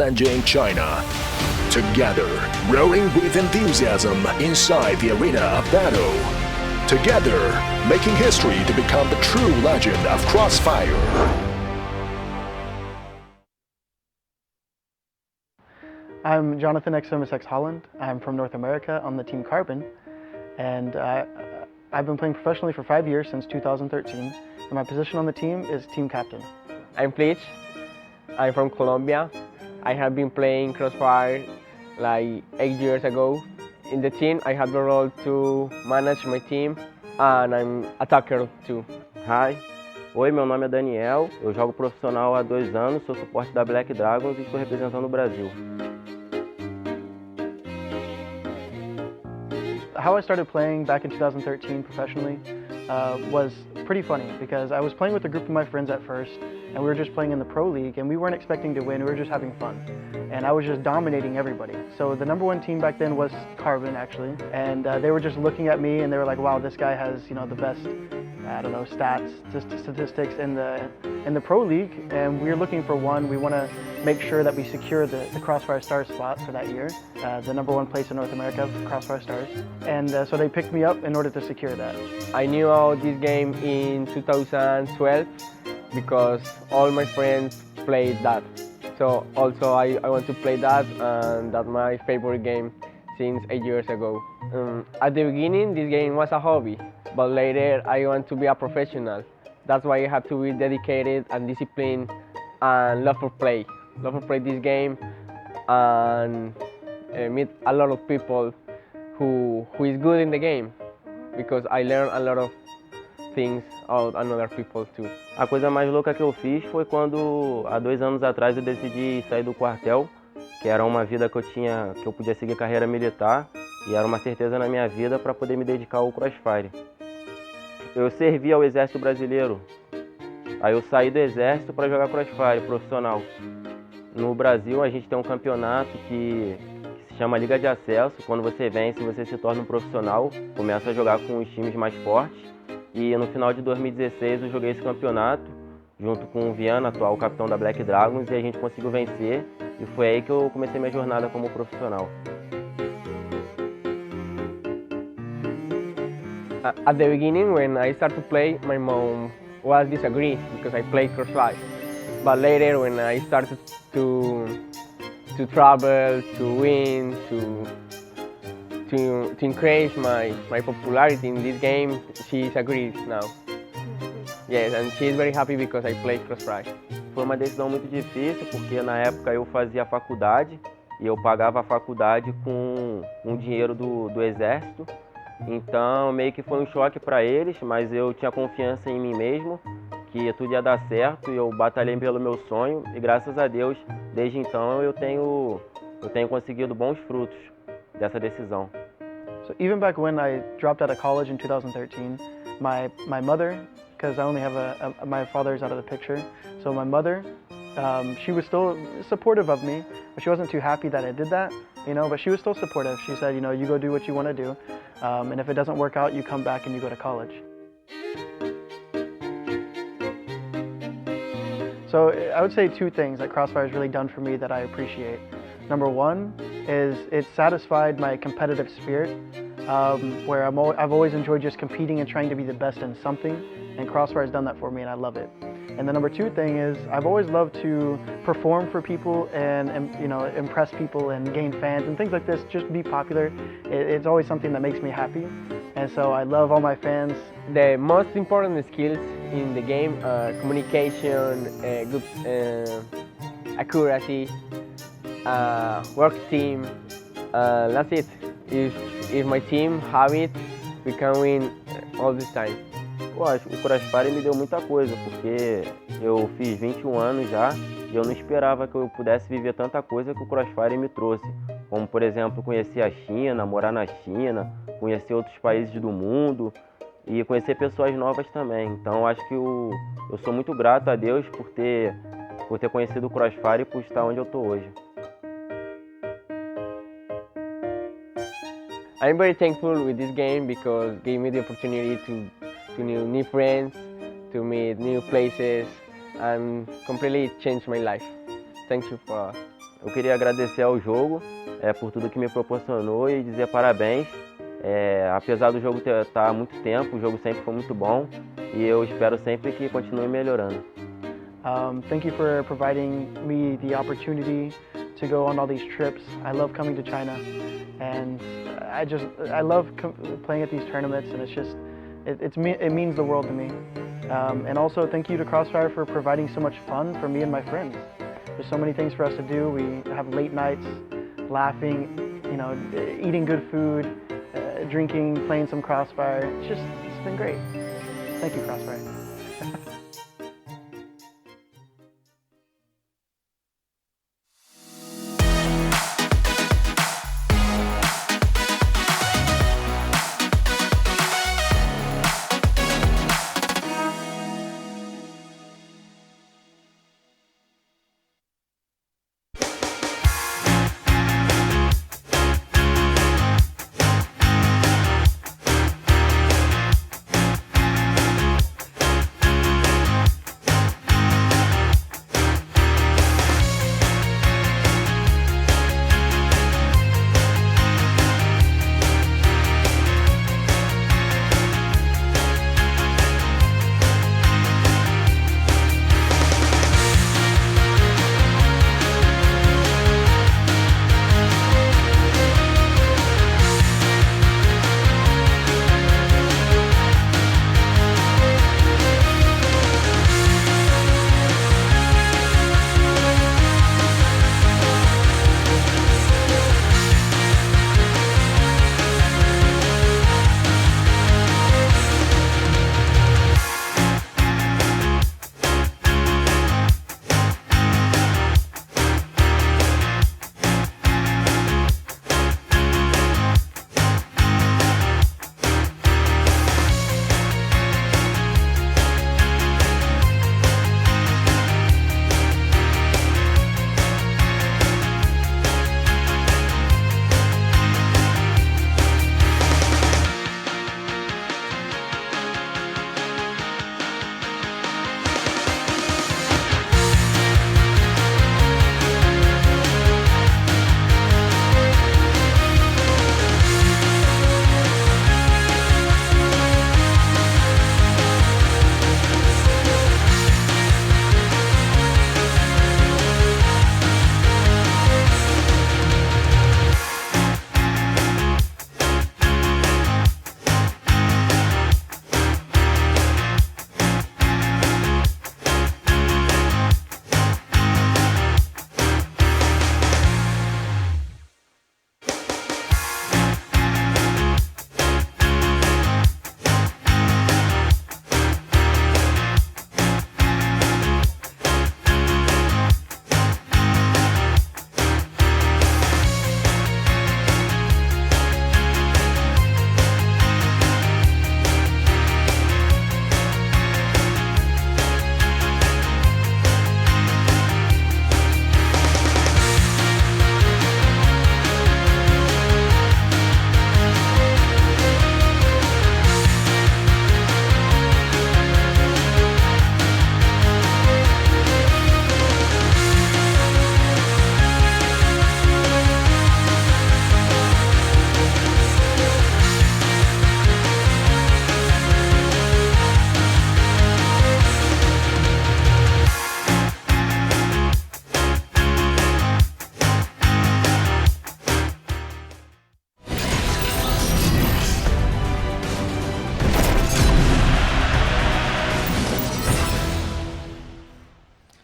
Nanjing, China. Together, roaring with enthusiasm inside the arena of battle. Together, making history to become the true legend of CROSSFIRE. I'm Jonathan XMSX Holland. I'm from North America on the team Carbon, and I've been playing professionally for 5 years, since 2013, and my position on the team is team captain. I'm Flitch. I'm from Colombia. I have been playing CROSSFIRE like 8 years ago. In the team, I have the role to manage my team, and I'm attacker too. Hi. Oi, meu nome é Daniel, eu jogo profissional há 2 anos, sou suporte da Black Dragons e estou representando o Brasil. How I started playing back in 2013 professionally was pretty funny, because I was playing with a group of my friends at first, and we were just playing in the Pro League, and we weren't expecting to win, we were just having fun. And I was just dominating everybody. So the #1 team back then was Carbon, actually, and they were just looking at me and they were like, wow, this guy has, you know, the best, I don't know, statistics in the Pro League, and we're looking for one. We want to make sure that we secure the CROSSFIRE Stars spot for that year, the #1 place in North America for CROSSFIRE Stars. And so they picked me up in order to secure that. I knew about this game in 2012 because all my friends played that. So also I want to play that, and that's my favorite game since 8 years ago. At the beginning, this game was a hobby, but later I want to be a professional. That's why I have to be dedicated and disciplined and love for play this game, and meet a lot of people who is good in the game, because I learn a lot of things about other people too. A coisa mais louca que eu fiz foi quando, há 2 anos atrás, eu decidi sair do quartel, que era uma vida que eu podia seguir carreira militar, e era uma certeza na minha vida para poder me dedicar ao CROSSFIRE. Eu servi ao Exército Brasileiro, aí eu saí do Exército para jogar CROSSFIRE profissional. No Brasil a gente tem um campeonato que se chama Liga de Acesso. Quando você vence, você se torna um profissional, começa a jogar com os times mais fortes. E no final de 2016 eu joguei esse campeonato junto com o Viana, atual capitão da Black Dragons, e a gente conseguiu vencer, e foi aí que eu comecei minha jornada como profissional. At the beginning, when I started to play, my mom was disagreed because I played CROSSFIRE. But later, when I started to travel, to win, to increase my popularity in this game, she's agreed now. Yes, and she's very happy because I play CROSSFIRE. Foi uma decisão muito difícil, porque na época eu fazia faculdade e eu pagava a faculdade com dinheiro do Exército. Então meio que foi um choque para eles, mas eu tinha confiança em mim mesmo, que tudo ia dar certo, e eu batalhei pelo meu sonho, e graças a Deus, desde então eu tenho conseguido bons frutos dessa decisão. So even back when I dropped out of college in 2013, my mother, because I only have my father's out of the picture, so my mother, she was still supportive of me, but she wasn't too happy that I did that, you know, but she was still supportive. She said, you know, you go do what you want to do, and if it doesn't work out, you come back and you go to college. So I would say 2 things that CROSSFIRE has really done for me that I appreciate. #1 is it satisfied my competitive spirit, where I've always enjoyed just competing and trying to be the best in something, and CROSSFIRE has done that for me, and I love it. And the #2 thing is I've always loved to perform for people and you know, impress people and gain fans and things like this, just be popular. It's always something that makes me happy, and so I love all my fans. The most important skills in the game are communication, good accuracy, work team. That's it. If my team have it, we can win all this time. Eu acho que o CROSSFIRE me deu muita coisa, porque eu fiz 21 anos já e eu não esperava que eu pudesse viver tanta coisa que o CROSSFIRE me trouxe. Como, por exemplo, conhecer a China, morar na China, conhecer outros países do mundo e conhecer pessoas novas também. Então acho que eu sou muito grato a Deus por ter conhecido o CROSSFIRE e por estar onde eu estou hoje. I'm very thankful with this game because it gave me the opportunity to know new friends, to meet new places, and completely changed my life. Thank you for Eu queria agradecer ao jogo por tudo que me proporcionou e dizer parabéns. Apesar do jogo estar há muito tempo, o jogo sempre foi muito bom e eu espero sempre que continue melhorando. Thank you for providing me the opportunity to go on all these trips. I love coming to China, and I love playing at these tournaments, and it's just it means the world to me. And also thank you to CrossFire for providing so much fun for me and my friends. There's so many things for us to do. We have late nights, laughing, you know, eating good food, drinking, playing some CrossFire. It's been great. Thank you, CrossFire.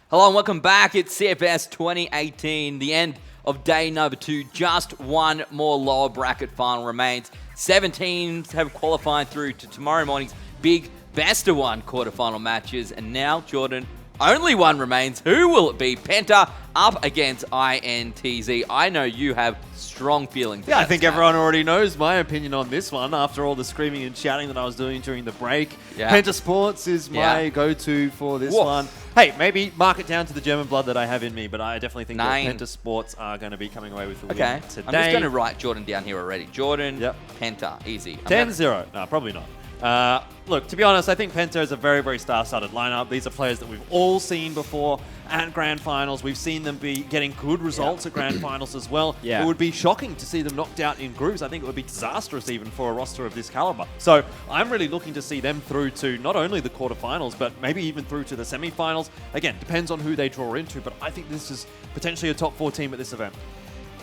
Hello and welcome back. It's CFS 2018, the end of day number 2. Just one more lower bracket final remains. 7 teams have qualified through to tomorrow morning's big best of 1 quarterfinal matches. And now, Jordan, only one remains. Who will it be? Penta up against INTZ. I know you have strong feelings. Yeah, I think everyone already knows my opinion on this one after all the screaming and shouting that I was doing during the break. Yeah. Penta Sports is my go-to for this one. Hey, maybe mark it down to the German blood that I have in me, but I definitely think that Penta Sports are going to be coming away with the win today. I'm just going to write Jordan down here already. Jordan, Penta, easy. 10-0. No, probably not. Look, to be honest, I think Penta is a very, very star-studded lineup. These are players that we've all seen before. at Grand Finals. We've seen them be getting good results at Grand Finals as well. Yeah. It would be shocking to see them knocked out in groups. I think it would be disastrous even for a roster of this caliber. So I'm really looking to see them through to not only the quarterfinals, but maybe even through to the semifinals. Again, depends on who they draw into, but I think this is potentially a top 4 team at this event.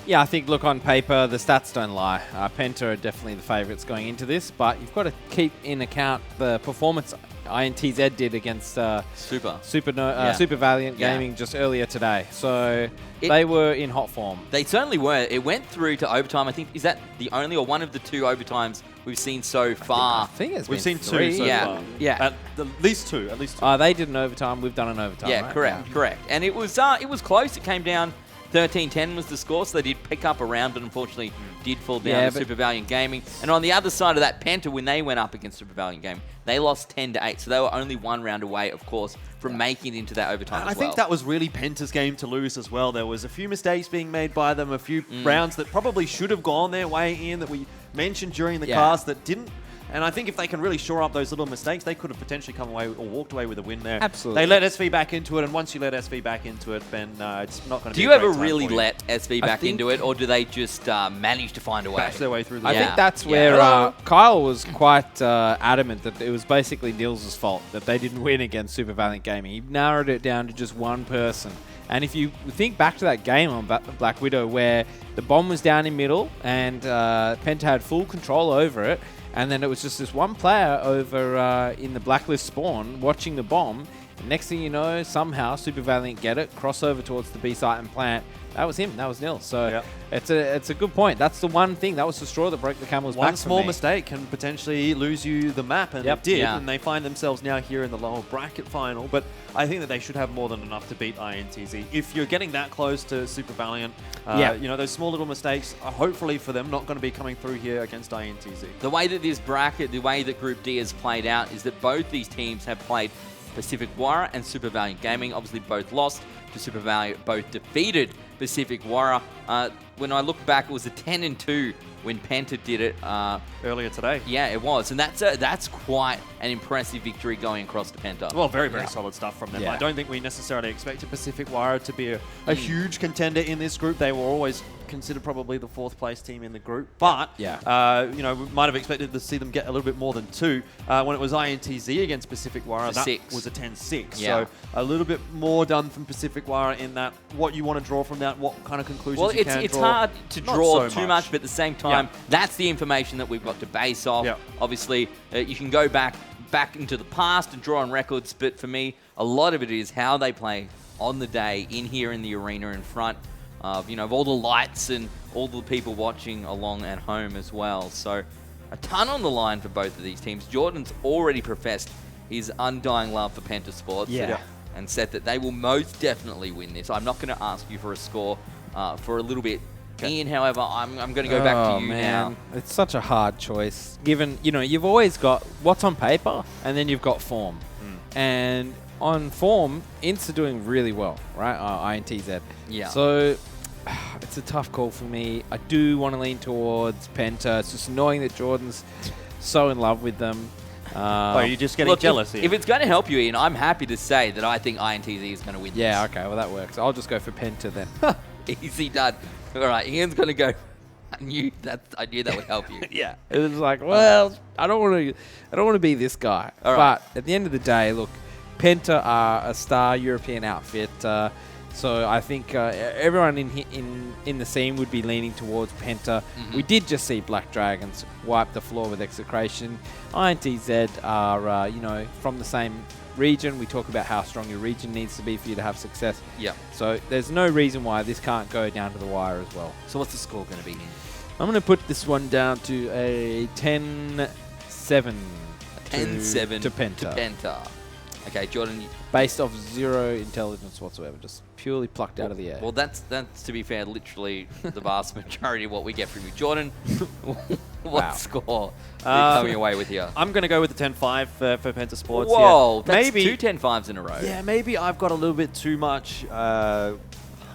Yeah, I think, look, on paper, the stats don't lie. Penta are definitely the favourites going into this, but you've got to keep in account the performance INTZ did against Super Valiant Gaming just earlier today. So they were in hot form. They certainly were. It went through to overtime. I think, is that the only or one of the 2 overtimes we've seen so far? I think we've seen 2 so far. Yeah. At least 2. They did an overtime. We've done an overtime. Yeah, right? correct. And it was close. It came down 13-10 was the score, so they did pick up a round, but unfortunately did fall down to Super Valiant Gaming. And on the other side of that, Penta, when they went up against Super Valiant Gaming, they lost 10-8, so they were only 1 round away, of course, from making it into that overtime as well. I think that was really Penta's game to lose as well. There was a few mistakes being made by them, a few rounds that probably should have gone their way in that we mentioned during the cast that didn't. And I think if they can really shore up those little mistakes, they could have potentially come away or walked away with a win there. Absolutely. They let SV back into it, and once you let SV back into it, then it's not going to be Do you ever really let SV back into it, or do they just manage to find a way? Bash their way through the I think that's where Kyle was quite adamant that it was basically Nils' fault that they didn't win against Super Valiant Gaming. He narrowed it down to just one person. And if you think back to that game on Black Widow where the bomb was down in middle and Penta had full control over it, and then it was just this one player over in the blacklist spawn watching the bomb. And next thing you know, somehow Super Valiant get it, cross over towards the B site and plant. That was him. That was Nils. So it's a good point. That's the one thing. That was the straw that broke the camel's back. One small mistake can potentially lose you the map, and it did. And they find themselves now here in the lower bracket final. But I think that they should have more than enough to beat INTZ. If you're getting that close to Super Valiant, you know, those small little mistakes are hopefully for them not going to be coming through here against INTZ. The way that this bracket, the way that Group D has played out is that both these teams have played Pacific Warrior and Super Valiant Gaming. Obviously, both lost to Super Valiant, both defeated Pacific Warrior. When I look back, it was a 10-2 when Penta did it earlier today. Yeah, it was, and that's quite an impressive victory going across to Penta. Well, very solid stuff from them. I don't think we necessarily expected Pacific Warrior to be a huge contender in this group. They were always considered probably the 4th place team in the group, but you know, we might have expected to see them get a little bit more than 2. When it was INTZ against Pacific Warrior, that was a 10-6. So a little bit more done from Pacific Warrior in that what you want to draw from that, what kind of conclusions you can draw. It's hard to draw too much, but at the same time, that's the information that we've got to base off. Obviously, you can go back into the past and draw on records, but for me, a lot of it is how they play on the day in here in the arena in front of, you know, of all the lights and all the people watching along at home as well. So a ton on the line for both of these teams. Jordan's already professed his undying love for Penta Sports and said that they will most definitely win this. I'm not going to ask you for a score for a little bit. Ian, however, I'm going to go back to you now. It's such a hard choice, given, you know, you've always got what's on paper and then you've got form. And on form, Ints are doing really well, right? INTZ. Yeah. So it's a tough call for me. I do want to lean towards Penta. It's just annoying that Jordan's so in love with them. You're just getting jealous here. If it's going to help you, Ian, I'm happy to say that I think INTZ is going to win this. Yeah, okay, well that works. I'll just go for Penta then. Easy done. All right, Ian's going to go. I knew that would help you. Yeah, it was like, well, I don't want to be this guy. All right. But at the end of the day, look, Penta are a star European outfit. So I think everyone in the scene would be leaning towards Penta. We did just see Black Dragons wipe the floor with execration. INTZ are, you know, from the same region. We talk about how strong your region needs to be for you to have success. Yeah. So there's no reason why this can't go down to the wire as well. So what's the score going to be? I'm going to put this one down to a 10-7. 10-7 to Penta. Okay, Jordan. Based off zero intelligence whatsoever, just purely plucked out of the air. Well, that's to be fair, literally the vast majority of what we get from you. Jordan, what score are you coming away with here? I'm going to go with the 10-5 for Penta Sports. Whoa, that's maybe 2 10-5s in a row. Yeah, maybe I've got a little bit too much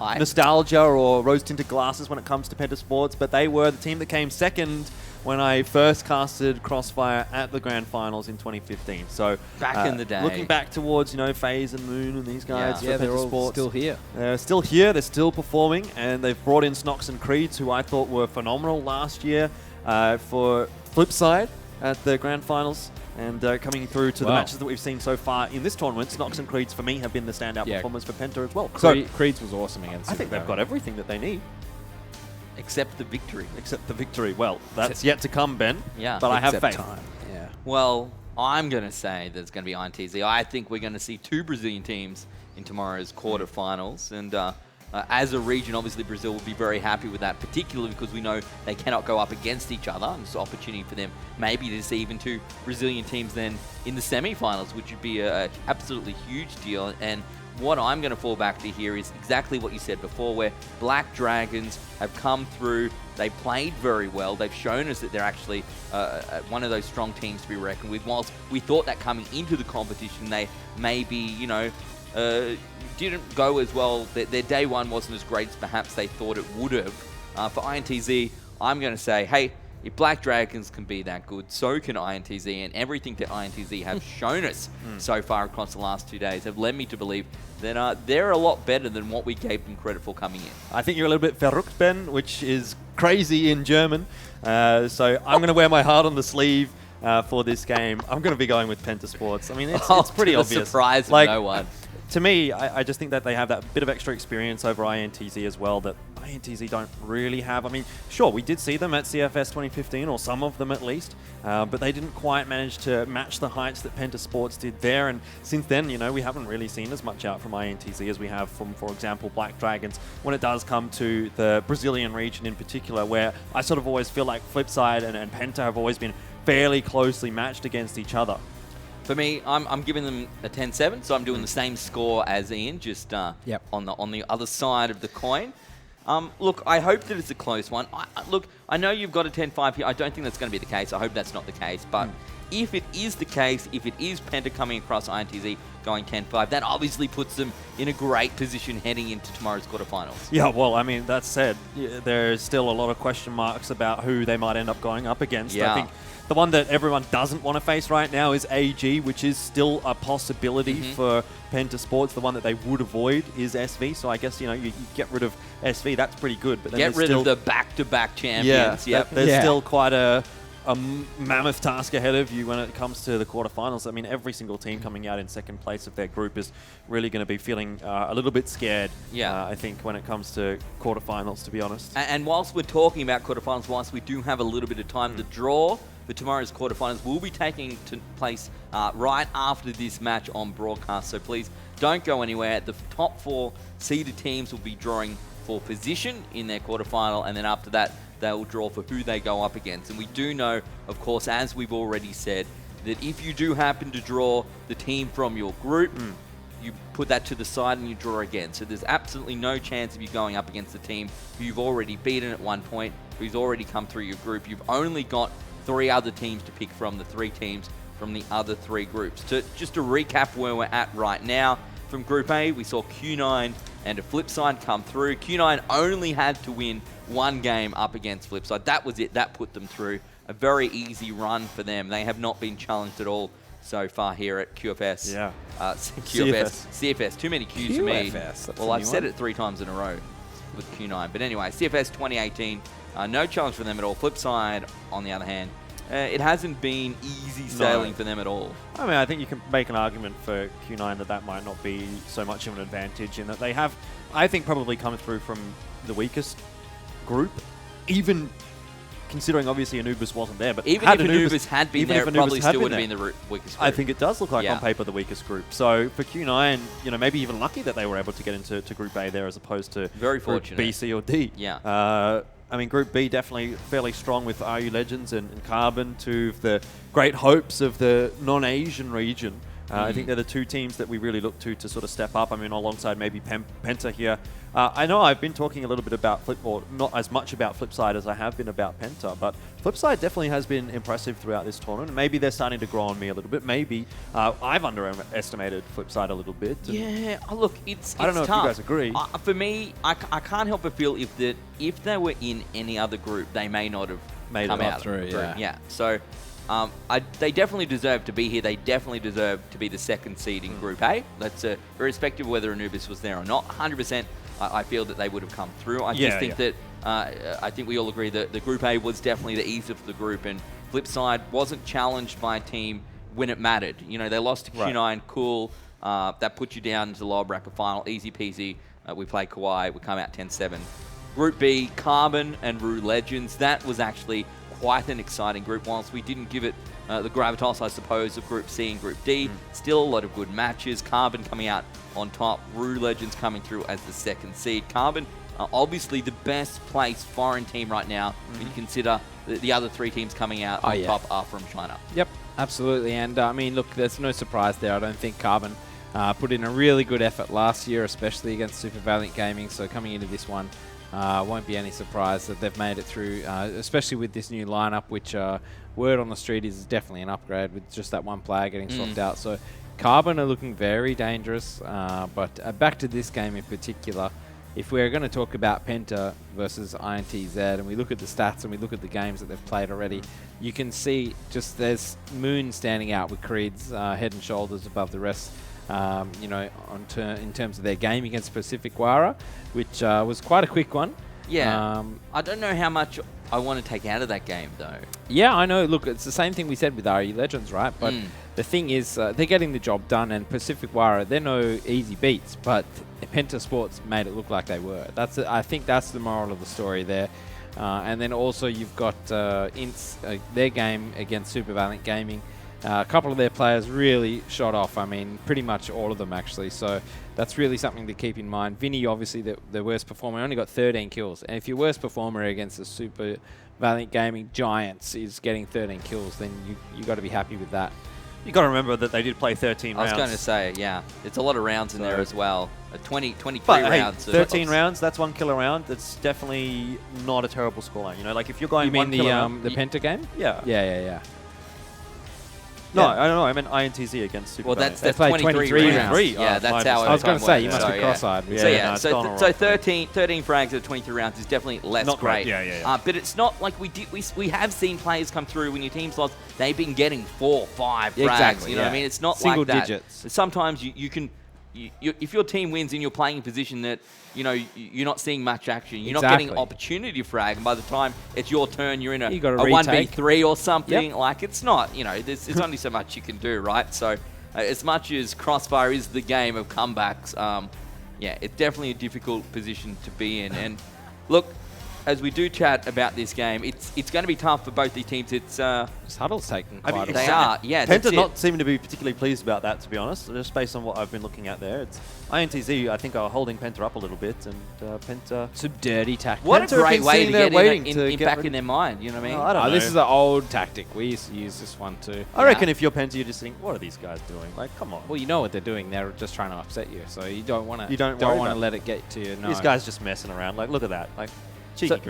nostalgia or rose-tinted glasses when it comes to Pentasports, but they were the team that came second when I first casted CROSSFIRE at the Grand Finals in 2015. So back in the day, looking back towards FaZe and Moon and these guys, Yeah, for they're all Pentasports, still here. They're still here. They're still performing, and they've brought in Snox and Creeds, who I thought were phenomenal last year for Flipside at the Grand Finals. And coming through to the matches that we've seen so far in this tournament, Snox and Creeds, for me, have been the standout performers for Penta as well. So Creeds was awesome against I think they've got everything that they need. except the victory. Except the victory. Well, that's yet to come, Ben. Yeah. But I have faith. Time. Yeah. Well, I'm going to say that it's going to be INTZ. I think we're going to see 2 Brazilian teams in tomorrow's quarterfinals. And as a region, obviously Brazil will be very happy with that, particularly because we know they cannot go up against each other. And it's an opportunity for them maybe to see even 2 Brazilian teams then in the semi-finals, which would be an absolutely huge deal. And what I'm going to fall back to here is exactly what you said before, where Black Dragons have come through. They played very well. They've shown us that they're actually one of those strong teams to be reckoned with. Whilst we thought that coming into the competition, they maybe, didn't go as well. Their day one wasn't as great as perhaps they thought it would have. For INTZ, I'm going to say, hey, if Black Dragons can be that good, so can INTZ, and everything that INTZ have shown us so far across the last 2 days have led me to believe that they're a lot better than what we gave them credit for coming in. I think you're a little bit verrückt, Ben, which is crazy in German. So I'm going to wear my heart on the sleeve for this game. I'm going to be going with Pentasports. I mean, it's pretty obvious. Surprise of no one. To me, I just think that they have that bit of extra experience over INTZ as well that INTZ don't really have. I mean, sure, we did see them at CFS 2015, or some of them at least, but they didn't quite manage to match the heights that Pentasports did there. And since then, we haven't really seen as much out from INTZ as we have from, for example, Black Dragons when it does come to the Brazilian region in particular, where I sort of always feel like Flipside and Penta have always been fairly closely matched against each other. For me, I'm giving them a 10-7, so I'm doing the same score as Ian, just on the other side of the coin. Look, I hope that it's a close one. I know you've got a 10-5 here. I don't think that's going to be the case. I hope that's not the case. But if it is the case, if it is Penta coming across INTZ going 10-5, that obviously puts them in a great position heading into tomorrow's quarterfinals. Yeah, well, I mean, that said, there's still a lot of question marks about who they might end up going up against. Yeah. I think the one that everyone doesn't want to face right now is AG, which is still a possibility for Pentasports. The one that they would avoid is SV. So I guess, you get rid of SV. That's pretty good. But then get rid of the back-to-back champions. Yeah, there's still quite a mammoth task ahead of you when it comes to the quarterfinals. I mean, every single team coming out in second place of their group is really going to be feeling a little bit scared, I think, when it comes to quarterfinals, to be honest. And whilst we're talking about quarterfinals, whilst we do have a little bit of time, the draw for tomorrow's quarterfinals will be taking place right after this match on broadcast. So please don't go anywhere. The top 4 seeded teams will be drawing for position in their quarterfinal, and then after that, they will draw for who they go up against. And we do know, of course, as we've already said, that if you do happen to draw the team from your group, you put that to the side and you draw again. So there's absolutely no chance of you going up against the team who you've already beaten at one point, who's already come through your group. You've only got 3 other teams to pick from, the 3 teams from the other 3 groups. Just to recap where we're at right now, from Group A, we saw Q9 and a Flipside come through. Q9 only had to win 1 game up against Flipside. That was it. That put them through. A very easy run for them. They have not been challenged at all so far here at QFS. Yeah. CFS. Too many Qs for me. Well, I've said it 3 times in a row with Q9. But anyway, CFS 2018, no challenge for them at all. Flipside, on the other hand, it hasn't been easy sailing for them at all. I mean, I think you can make an argument for Q9 that might not be so much of an advantage in that they have, I think, probably come through from the weakest group, even considering obviously Anubis wasn't there. But even if Anubis had been there, it probably still would have been the weakest group. I think it does look like on paper the weakest group. So for Q9, maybe even lucky that they were able to get into Group A there as opposed to very fortunate. Group B, C, or D. Yeah. I mean, Group B definitely fairly strong with RU Legends and Carbon, 2 of the great hopes of the non-Asian region I think they're the two teams that we really look to sort of step up. I mean, alongside maybe Penta here. I know I've been talking a little bit about or not as much about Flipside as I have been about Penta, but Flipside definitely has been impressive throughout this tournament. Maybe they're starting to grow on me a little bit. Maybe I've underestimated Flipside a little bit. Yeah, look, it's I don't know tough. if you guys agree. For me, I can't help but feel if they were in any other group, they may not have come out through. Yeah. So they definitely deserve to be here. They definitely deserve to be the second seed in Group A. That's irrespective of whether Anubis was there or not. 100%, I feel that they would have come through. I just think that I think we all agree that the Group A was definitely the easier for the group, and Flipside wasn't challenged by a team when it mattered. You know, they lost to Q9, cool. That put you down to the lower bracket final, easy peasy. We play Kauai, we come out 10-7. Group B, Carbon and Rue Legends. That was actually quite an exciting group. Whilst we didn't give it the gravitas, I suppose, of Group C and Group D, still a lot of good matches. Carbon coming out on top, Rue Legends coming through as the second seed. Carbon, obviously the best placed foreign team right now when you consider the other three teams coming out on top are from China. Yep, absolutely. And I mean, look, there's no surprise there. I don't think Carbon put in a really good effort last year, especially against Super Valiant Gaming. So coming into this one, won't be any surprise that they've made it through, especially with this new lineup, which word on the street is definitely an upgrade with just that one player getting swapped out. So Carbon are looking very dangerous, but back to this game in particular, if we're going to talk about Penta versus INTZ and we look at the stats and we look at the games that they've played already, you can see just there's Moon standing out with Creed's head and shoulders above the rest. You know, in terms of their game against Pacific Wara, which was quite a quick one. Yeah. I don't know how much I want to take out of that game, though. Yeah, I know. Look, it's the same thing we said with RE Legends, right? But the thing is, they're getting the job done, and Pacific Wara, they're no easy beats, but Penta Sports made it look like they were. I think that's the moral of the story there. And then also you've got their game against Super Valiant Gaming. A couple of their players really shot off. I mean, pretty much all of them, actually. So that's really something to keep in mind. Vinny, obviously, the worst performer, only got 13 kills. And if your worst performer against the Super Valiant Gaming Giants is getting 13 kills, then you got to be happy with that. You got to remember that they did play 13 rounds. I was going to say, yeah, it's a lot of rounds in there as well. 23 but, rounds. Hey, 13 rounds, that's 1 kill a round. That's definitely not a terrible scoreline. You know, like if you're going you mean 1 kill a round, the Penta game? Yeah. Yeah. No, I don't know. I meant INTZ against Super Well, Valiant. that's 23 rounds. Yeah, that's how I was going to say, you must be so, cross-eyed. So 13 frags at 23 rounds is definitely less not great. Yeah. But it's not like we have seen players come through when your team's lost. They've been getting 4, 5 frags. Exactly, You know what I mean? It's not single like that. digits. Sometimes you can. If your team wins and you're playing in a position that you're not seeing much action, you're not getting opportunity to frag, and by the time it's your turn, you're in a 1v3 or something. Like it's not, there's only so much you can do, right? So as much as CROSSFIRE is the game of comebacks, it's definitely a difficult position to be in. And look, as we do chat about this game, it's going to be tough for both these teams. It's Huddle's taking quite a while. They are, yeah. Penta not seeming to be particularly pleased about that, to be honest. Just based on what I've been looking at there, it's INTZ. I think are holding Penta up a little bit, and Penta. Some dirty tactics. What a Penta great way to get waiting back in their mind. You know what I mean? I don't know. This is an old tactic. We used to use this one too. I reckon if you're Penta, you just think, what are these guys doing? Like, come on. Well, you know what they're doing. They're just trying to upset you, so you don't want to. You don't want to let it get to you. No. These guys just messing around. Like, look at that. Like.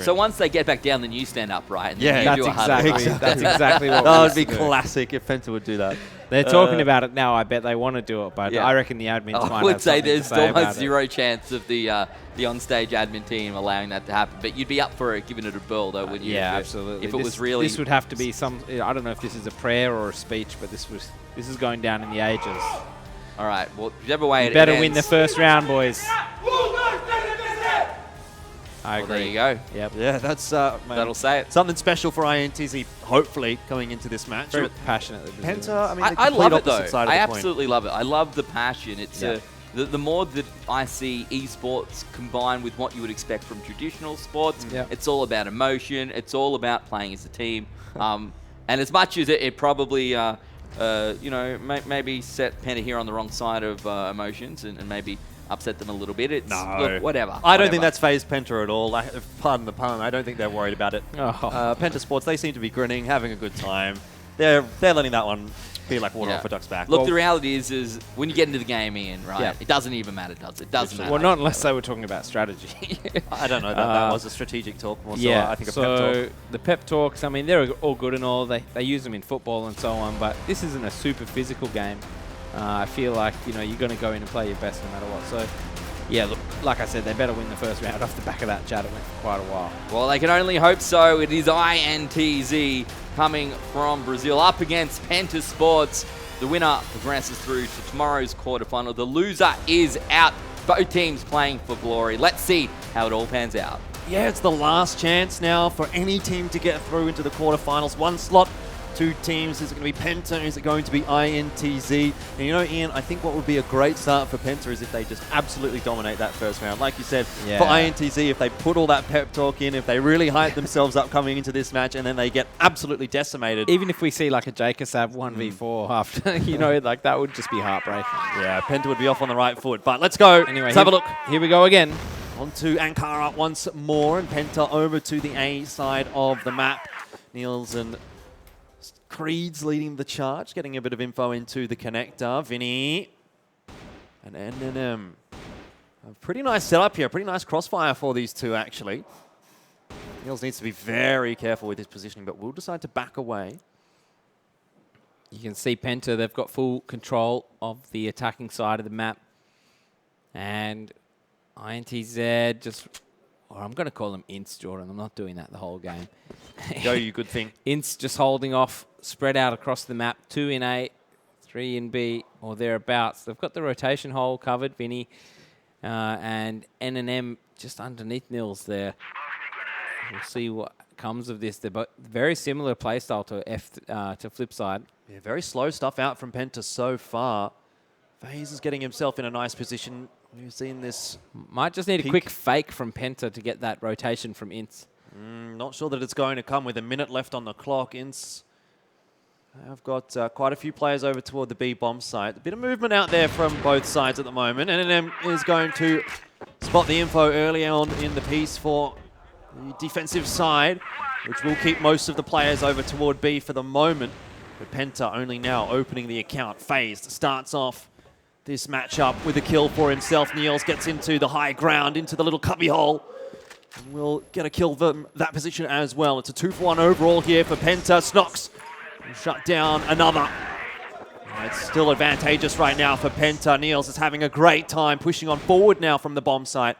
So once they get back down, then you stand up, right? And yeah, then you that's exactly what that would be classic if Penta would do that. They're talking about it now. I bet they want to do it, but I reckon the admins might I would have say something to there's say almost about zero chance of the on-stage admin team allowing that to happen. But you'd be up for it, giving it a burl, though, wouldn't you? Yeah, absolutely. If it was really... This would have to be some... I don't know if this is a prayer or a speech, but this is going down in the ages. All right, well, whichever way it better ends. win the first round, boys. I agree. There you go. Yep. Yeah, that's that'll say it. Something special for INTZ, hopefully, coming into this match. Very passionately. Penta, I mean, I love it, though. I absolutely love it. I love the passion. It's the more that I see esports combined with what you would expect from traditional sports, it's all about emotion. It's all about playing as a team. And as much as it probably, maybe set Penta here on the wrong side of emotions and maybe upset them a little bit. It's look, whatever. I don't think that's phased Penta at all. Pardon the pun. I don't think they're worried about it. Oh. Penta Sports, they seem to be grinning, having a good time. They're letting that one be like water off a duck's back. Look, the reality is when you get into the game, Ian, right, it doesn't even matter, does it? Doesn't matter. Well, not unless they were talking about strategy. I don't know. That was a strategic talk more so, I think, a pep talk. The pep talks, I mean, they're all good and all. They use them in football and so on, but this isn't a super physical game. I feel like, you're going to go in and play your best no matter what. So, yeah, look, like I said, they better win the first round off the back of that chat. It went for quite a while. Well, they can only hope so. It is INTZ coming from Brazil up against Penta Sports. The winner progresses through to tomorrow's quarterfinal. The loser is out. Both teams playing for glory. Let's see how it all pans out. Yeah, it's the last chance now for any team to get through into the quarterfinals. One slot, two teams. Is it going to be Penta? Is it going to be INTZ? And Ian, I think what would be a great start for Penta is if they just absolutely dominate that first round. Like you said, for INTZ, if they put all that pep talk in, if they really hype themselves up coming into this match, and then they get absolutely decimated. Even if we see like a Jakasab 1v4 after, like that would just be heartbreaking. Yeah, Penta would be off on the right foot. But let's go. Anyway, let's have a look. Here we go again. On to Ankara once more, and Penta over to the A side of the map. Niels and Creed's leading the charge, getting a bit of info into the connector. Vinny and NNM. A pretty nice setup here, pretty nice crossfire for these two, actually. Niels needs to be very careful with his positioning, but will decide to back away. You can see Penta, they've got full control of the attacking side of the map. And INTZ just, or I'm going to call them Ints, Jordan. I'm not doing that the whole game. Go, you good thing. Ints just holding off, spread out across the map. 2 in A, 3 in B, or thereabouts. They've got the rotation hole covered, Vinny. And NNM just underneath Nils there. We'll see what comes of this. They're both very similar playstyle to Flipside. Yeah, very slow stuff out from Penta so far. FaZe is getting himself in a nice position. We've seen this. Might just need a quick fake from Penta to get that rotation from Ints. Not sure that it's going to come with a minute left on the clock. Ints have got quite a few players over toward the B bomb site. A bit of movement out there from both sides at the moment. NNM is going to spot the info early on in the piece for the defensive side, which will keep most of the players over toward B for the moment. But Penta only now opening the account. FaZe starts off this matchup with a kill for himself. Niels gets into the high ground, into the little cubby hole. And will get a kill from that position as well. It's a 2-for-1 overall here for Penta. Snox will shut down another. It's still advantageous right now for Penta. Niels is having a great time pushing on forward now from the bomb site.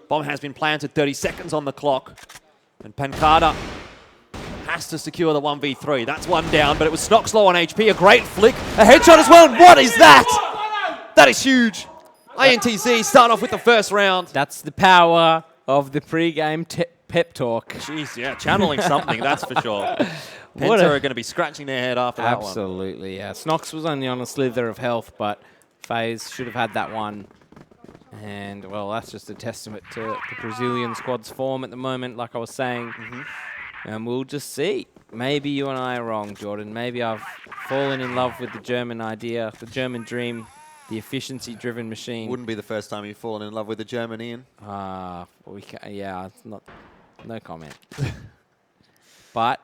Bomb has been planted, 30 seconds on the clock. And Pancada has to secure the 1v3. That's one down, but it was Snox low on HP. A great flick, a headshot as well. And what is that? That is huge. INTZ start off with the first round. That's the power of the pre-game pep talk. Jeez, yeah, channeling something, that's for sure. Penta are going to be scratching their head after that one. Absolutely, yeah. Snox was only on a slither of health, but FaZe should have had that one. And, well, that's just a testament to the Brazilian squad's form at the moment, like I was saying. And we'll just see. Maybe you and I are wrong, Jordan. Maybe I've fallen in love with the German idea, the German dream, the efficiency-driven machine. Wouldn't be the first time you've fallen in love with the German, Ian. Yeah, it's not. No comment. But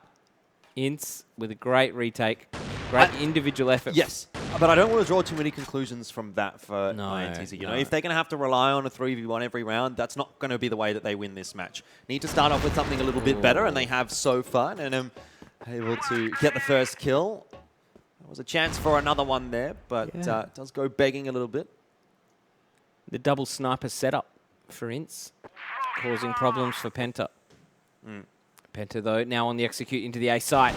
Ints with a great retake, great individual effort. Yes, but I don't want to draw too many conclusions from that for INTZ. You know, if they're going to have to rely on a 3v1 every round, that's not going to be the way that they win this match. Need to start off with something a little bit better, and they have so far, and able to get the first kill. There was a chance for another one there, but it does go begging a little bit. The double sniper setup for Ints, causing problems for Penta. Penta, though, now on the execute into the A site.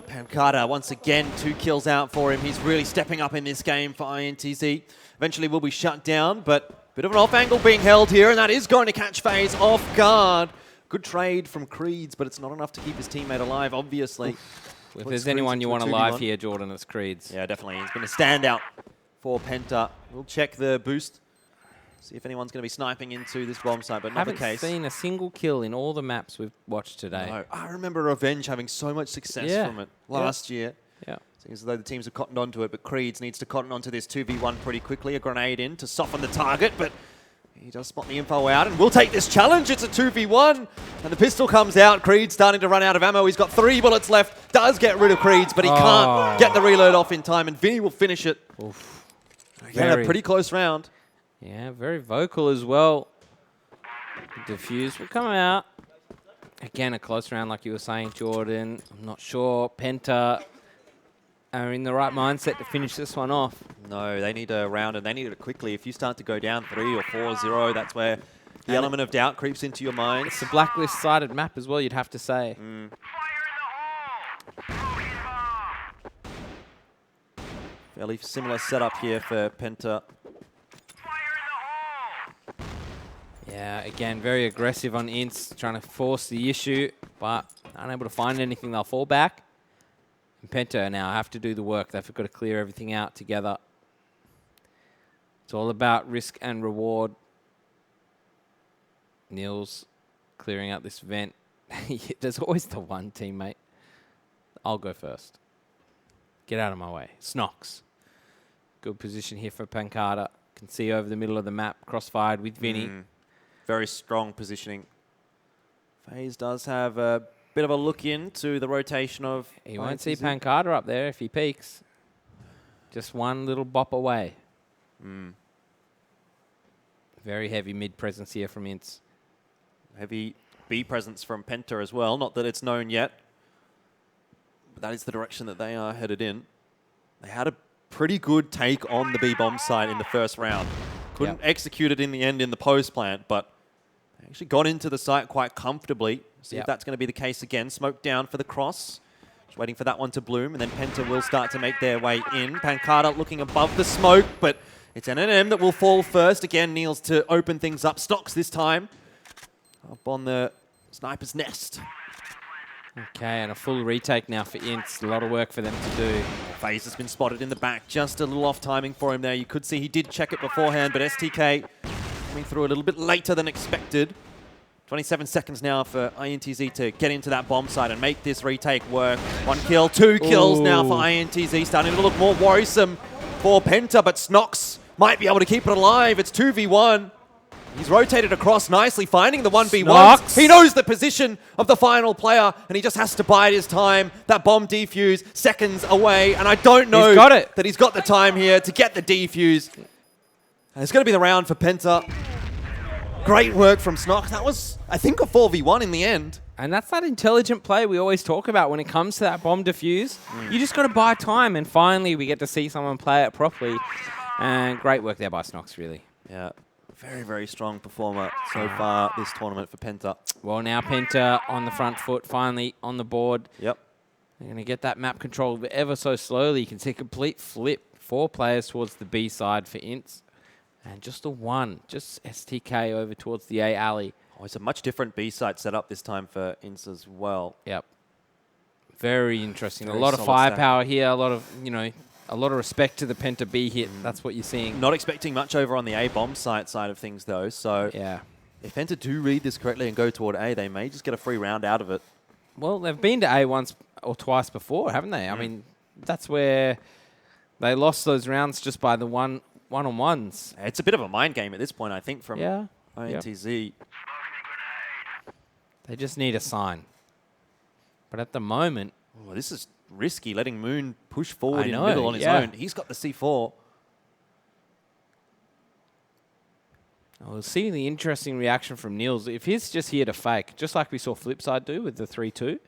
Pancada, once again, 2 kills out for him. He's really stepping up in this game for INTZ. Eventually will be shut down, but a bit of an off angle being held here, and that is going to catch FaZe off guard. Good trade from Creeds, but it's not enough to keep his teammate alive, obviously. If there's anyone you want alive here, Jordan, it's Creeds. Yeah, definitely. He's been a standout for Penta. We'll check the boost, see if anyone's going to be sniping into this bomb site, but not the case. Haven't seen a single kill in all the maps we've watched today. No. I remember Revenge having so much success from it last year. Yeah. Seems as though the teams have cottoned onto it, but Creeds needs to cotton onto this 2v1 pretty quickly. A grenade in to soften the target, but He does spot the info out and will take this challenge. It's a 2v1. And the pistol comes out. Creed starting to run out of ammo. He's got 3 bullets left. Does get rid of Creed's, but he can't get the reload off in time. And Vinny will finish it. Oof. Again, a pretty close round. Yeah, very vocal as well. Diffuse will come out. Again, a close round like you were saying, Jordan. I'm not sure Penta are in the right mindset to finish this one off. No, they need a round, and they need it quickly. If you start to go down 3 or 4-0, that's where the element of doubt creeps into your mind. It's a blacklist-sided map as well, you'd have to say. Fairly similar setup here for Penta. Yeah, again, very aggressive on Ints, trying to force the issue, but unable to find anything, they'll fall back. And Penta now have to do the work. They've got to clear everything out together. It's all about risk and reward. Nils clearing out this vent. There's always the one teammate. I'll go first. Get out of my way. Snox. Good position here for Pancada. Can see over the middle of the map. Crossfired with Vinny. Very strong positioning. FaZe does have a bit of a look into the rotation of... He won't see Pancada up there if he peeks. Just one little bop away. Very heavy mid presence here from Ints. Heavy B presence from Penta as well. Not that it's known yet, but that is the direction that they are headed in. They had a pretty good take on the B bomb site in the first round. Couldn't execute it in the end in the post plant, but they actually got into the site quite comfortably. See if that's going to be the case again. Smoke down for the cross. Just waiting for that one to bloom, and then Penta will start to make their way in. Pancada looking above the smoke, but it's NNM that will fall first. Again, Niels to open things up. Stocks this time. Up on the sniper's nest. Okay, and a full retake now for Ints. A lot of work for them to do. FaZe has been spotted in the back. Just a little off timing for him there. You could see he did check it beforehand, but STK coming through a little bit later than expected. 27 seconds now for INTZ to get into that bomb site and make this retake work. 1 kill, 2 kills now for INTZ. Starting to look more worrisome for Penta, but Snox might be able to keep it alive. It's 2v1. He's rotated across nicely, finding the 1v1. He knows the position of the final player, and he just has to bide his time. That bomb defuse, seconds away, and I don't know that he's got the time here to get the defuse. And it's going to be the round for Penta. Great work from Snox. That was, I think, a 4v1 in the end. And that's that intelligent play we always talk about when it comes to that bomb defuse. You just got to buy time, and finally we get to see someone play it properly. And great work there by Snox, really. Yeah. Very, very strong performer so far this tournament for Penta. Well, now Penta on the front foot, finally on the board. Yep. They're going to get that map control ever so slowly. You can see a complete flip. 4 players towards the B side for Ints. And just the one, just STK over towards the A alley. Oh, it's a much different B side setup this time for Ints as well. Yep. Very interesting. Very a lot of solid firepower here, a lot of, a lot of respect to the Penta B hit. That's what you're seeing. Not expecting much over on the A bomb site side of things, though. So yeah, if Penta do read this correctly and go toward A, they may just get a free round out of it. Well, they've been to A once or twice before, haven't they? I mean, that's where they lost those rounds just by the one-on-ones. It's a bit of a mind game at this point, I think, from INTZ. Yep. They just need a sign. But at the moment... Oh, this is risky, letting Moon push forward in the middle on his own. He's got the C4. We'll see the interesting reaction from Niels. If he's just here to fake, just like we saw Flipside do with the 3-2,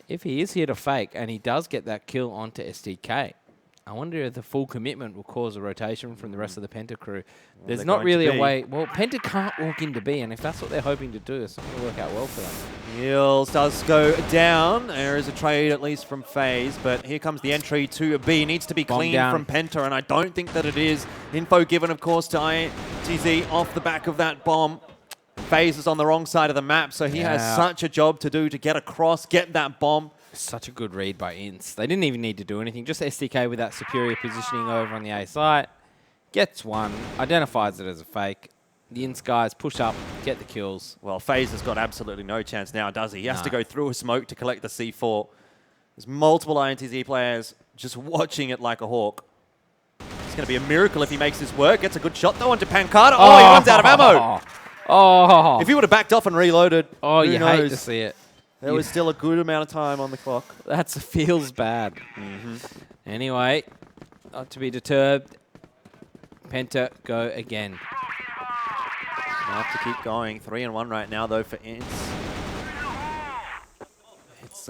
if he is here to fake and he does get that kill onto STK, I wonder if the full commitment will cause a rotation from the rest of the Penta crew. Well, there's not really a way... Well, Penta can't walk into B, and if that's what they're hoping to do, it's not going to work out well for them. Niels does go down. There is a trade, at least from FaZe, but here comes the entry to B. Needs to be clean from Penta, and I don't think that it is. Info given, of course, to INTZ off the back of that bomb. FaZe is on the wrong side of the map, so he has such a job to do to get across, get that bomb. Such a good read by Ints. They didn't even need to do anything. Just STK with that superior positioning over on the A site. Gets one. Identifies it as a fake. The Ints guys push up, get the kills. Well, FaZe has got absolutely no chance now, does he? He has to go through a smoke to collect the C4. There's multiple INTZ players just watching it like a hawk. going to be a miracle if he makes this work. Gets a good shot, though, onto Pancada. Oh, he runs out of ammo. Oh. If he would have backed off and reloaded, Oh, who you knows? hate to see it. There was still a good amount of time on the clock. That feels bad. Anyway, not to be deterred. Penta go again. Have to keep going. 3-1 right now, though, for Ince. It's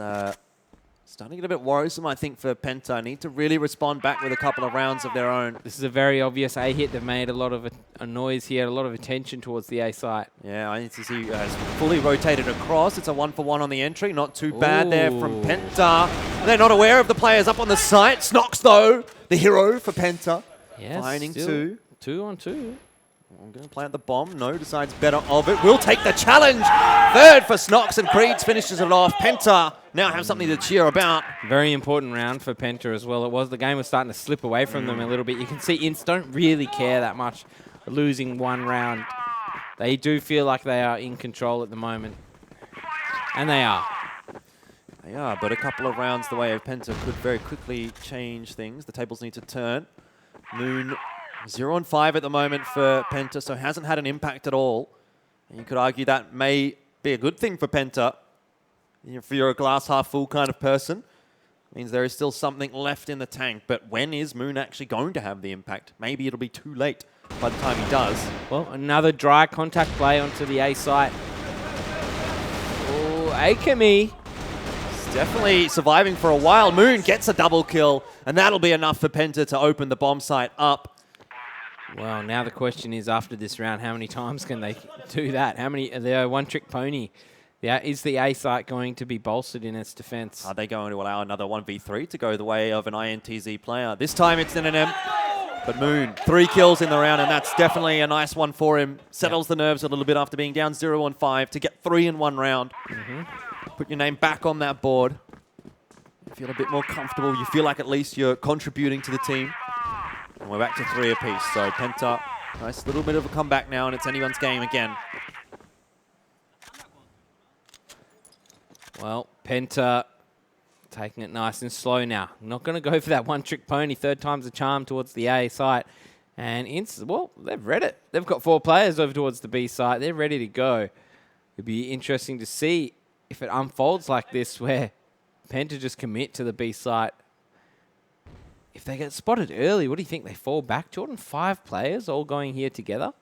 starting to get a bit worrisome, I think, for Penta. Need to really respond back with a couple of rounds of their own. This is a very obvious A hit. They've made a lot of a noise here, a lot of attention towards the A site. Yeah, I need to see has fully rotated across. It's a 1-for-1 on the entry. Not too bad there from Penta. They're not aware of the players up on the site. Snox, though, the hero for Penta. Yes, finding still 2. 2-on-2. I'm going to plant the bomb. No, decides better of it. Will take the challenge. Third for Snox, and Creeds finishes it off. Penta now have something to cheer about. Very important round for Penta as well. The game was starting to slip away from them a little bit. You can see Ints don't really care that much losing one round. They do feel like they are in control at the moment. And they are. They are, but a couple of rounds the way of Penta could very quickly change things. The tables need to turn. Moon 0-5 at the moment for Penta, so hasn't had an impact at all. And you could argue that may be a good thing for Penta. If you're a glass half full kind of person, means there is still something left in the tank. But when is Moon actually going to have the impact? Maybe it'll be too late by the time he does. Well, another dry contact play onto the A site. Oh, Akemi. It's definitely surviving for a while. Moon gets a double kill, and that'll be enough for Penta to open the bomb site up. Well, now the question is, after this round, how many times can they do that? How many? They're a one-trick pony. Yeah, is the A site going to be bolstered in its defense? Are they going to allow another 1v3 to go the way of an INTZ player? This time it's NNM, but Moon, 3 kills in the round, and that's definitely a nice one for him. Settles the nerves a little bit after being down 0-5 to get 3 in one round. Put your name back on that board. You feel a bit more comfortable. You feel like at least you're contributing to the team. And we're back to 3 apiece. So Penta, nice little bit of a comeback now, and it's anyone's game again. Well, Penta taking it nice and slow now. Not going to go for that one-trick pony. Third time's a charm towards the A site. And well, they've read it. They've got 4 players over towards the B site. They're ready to go. It'd be interesting to see if it unfolds like this, where Penta just commit to the B site. If they get spotted early, what do you think? They fall back, Jordan? 5 players all going here together?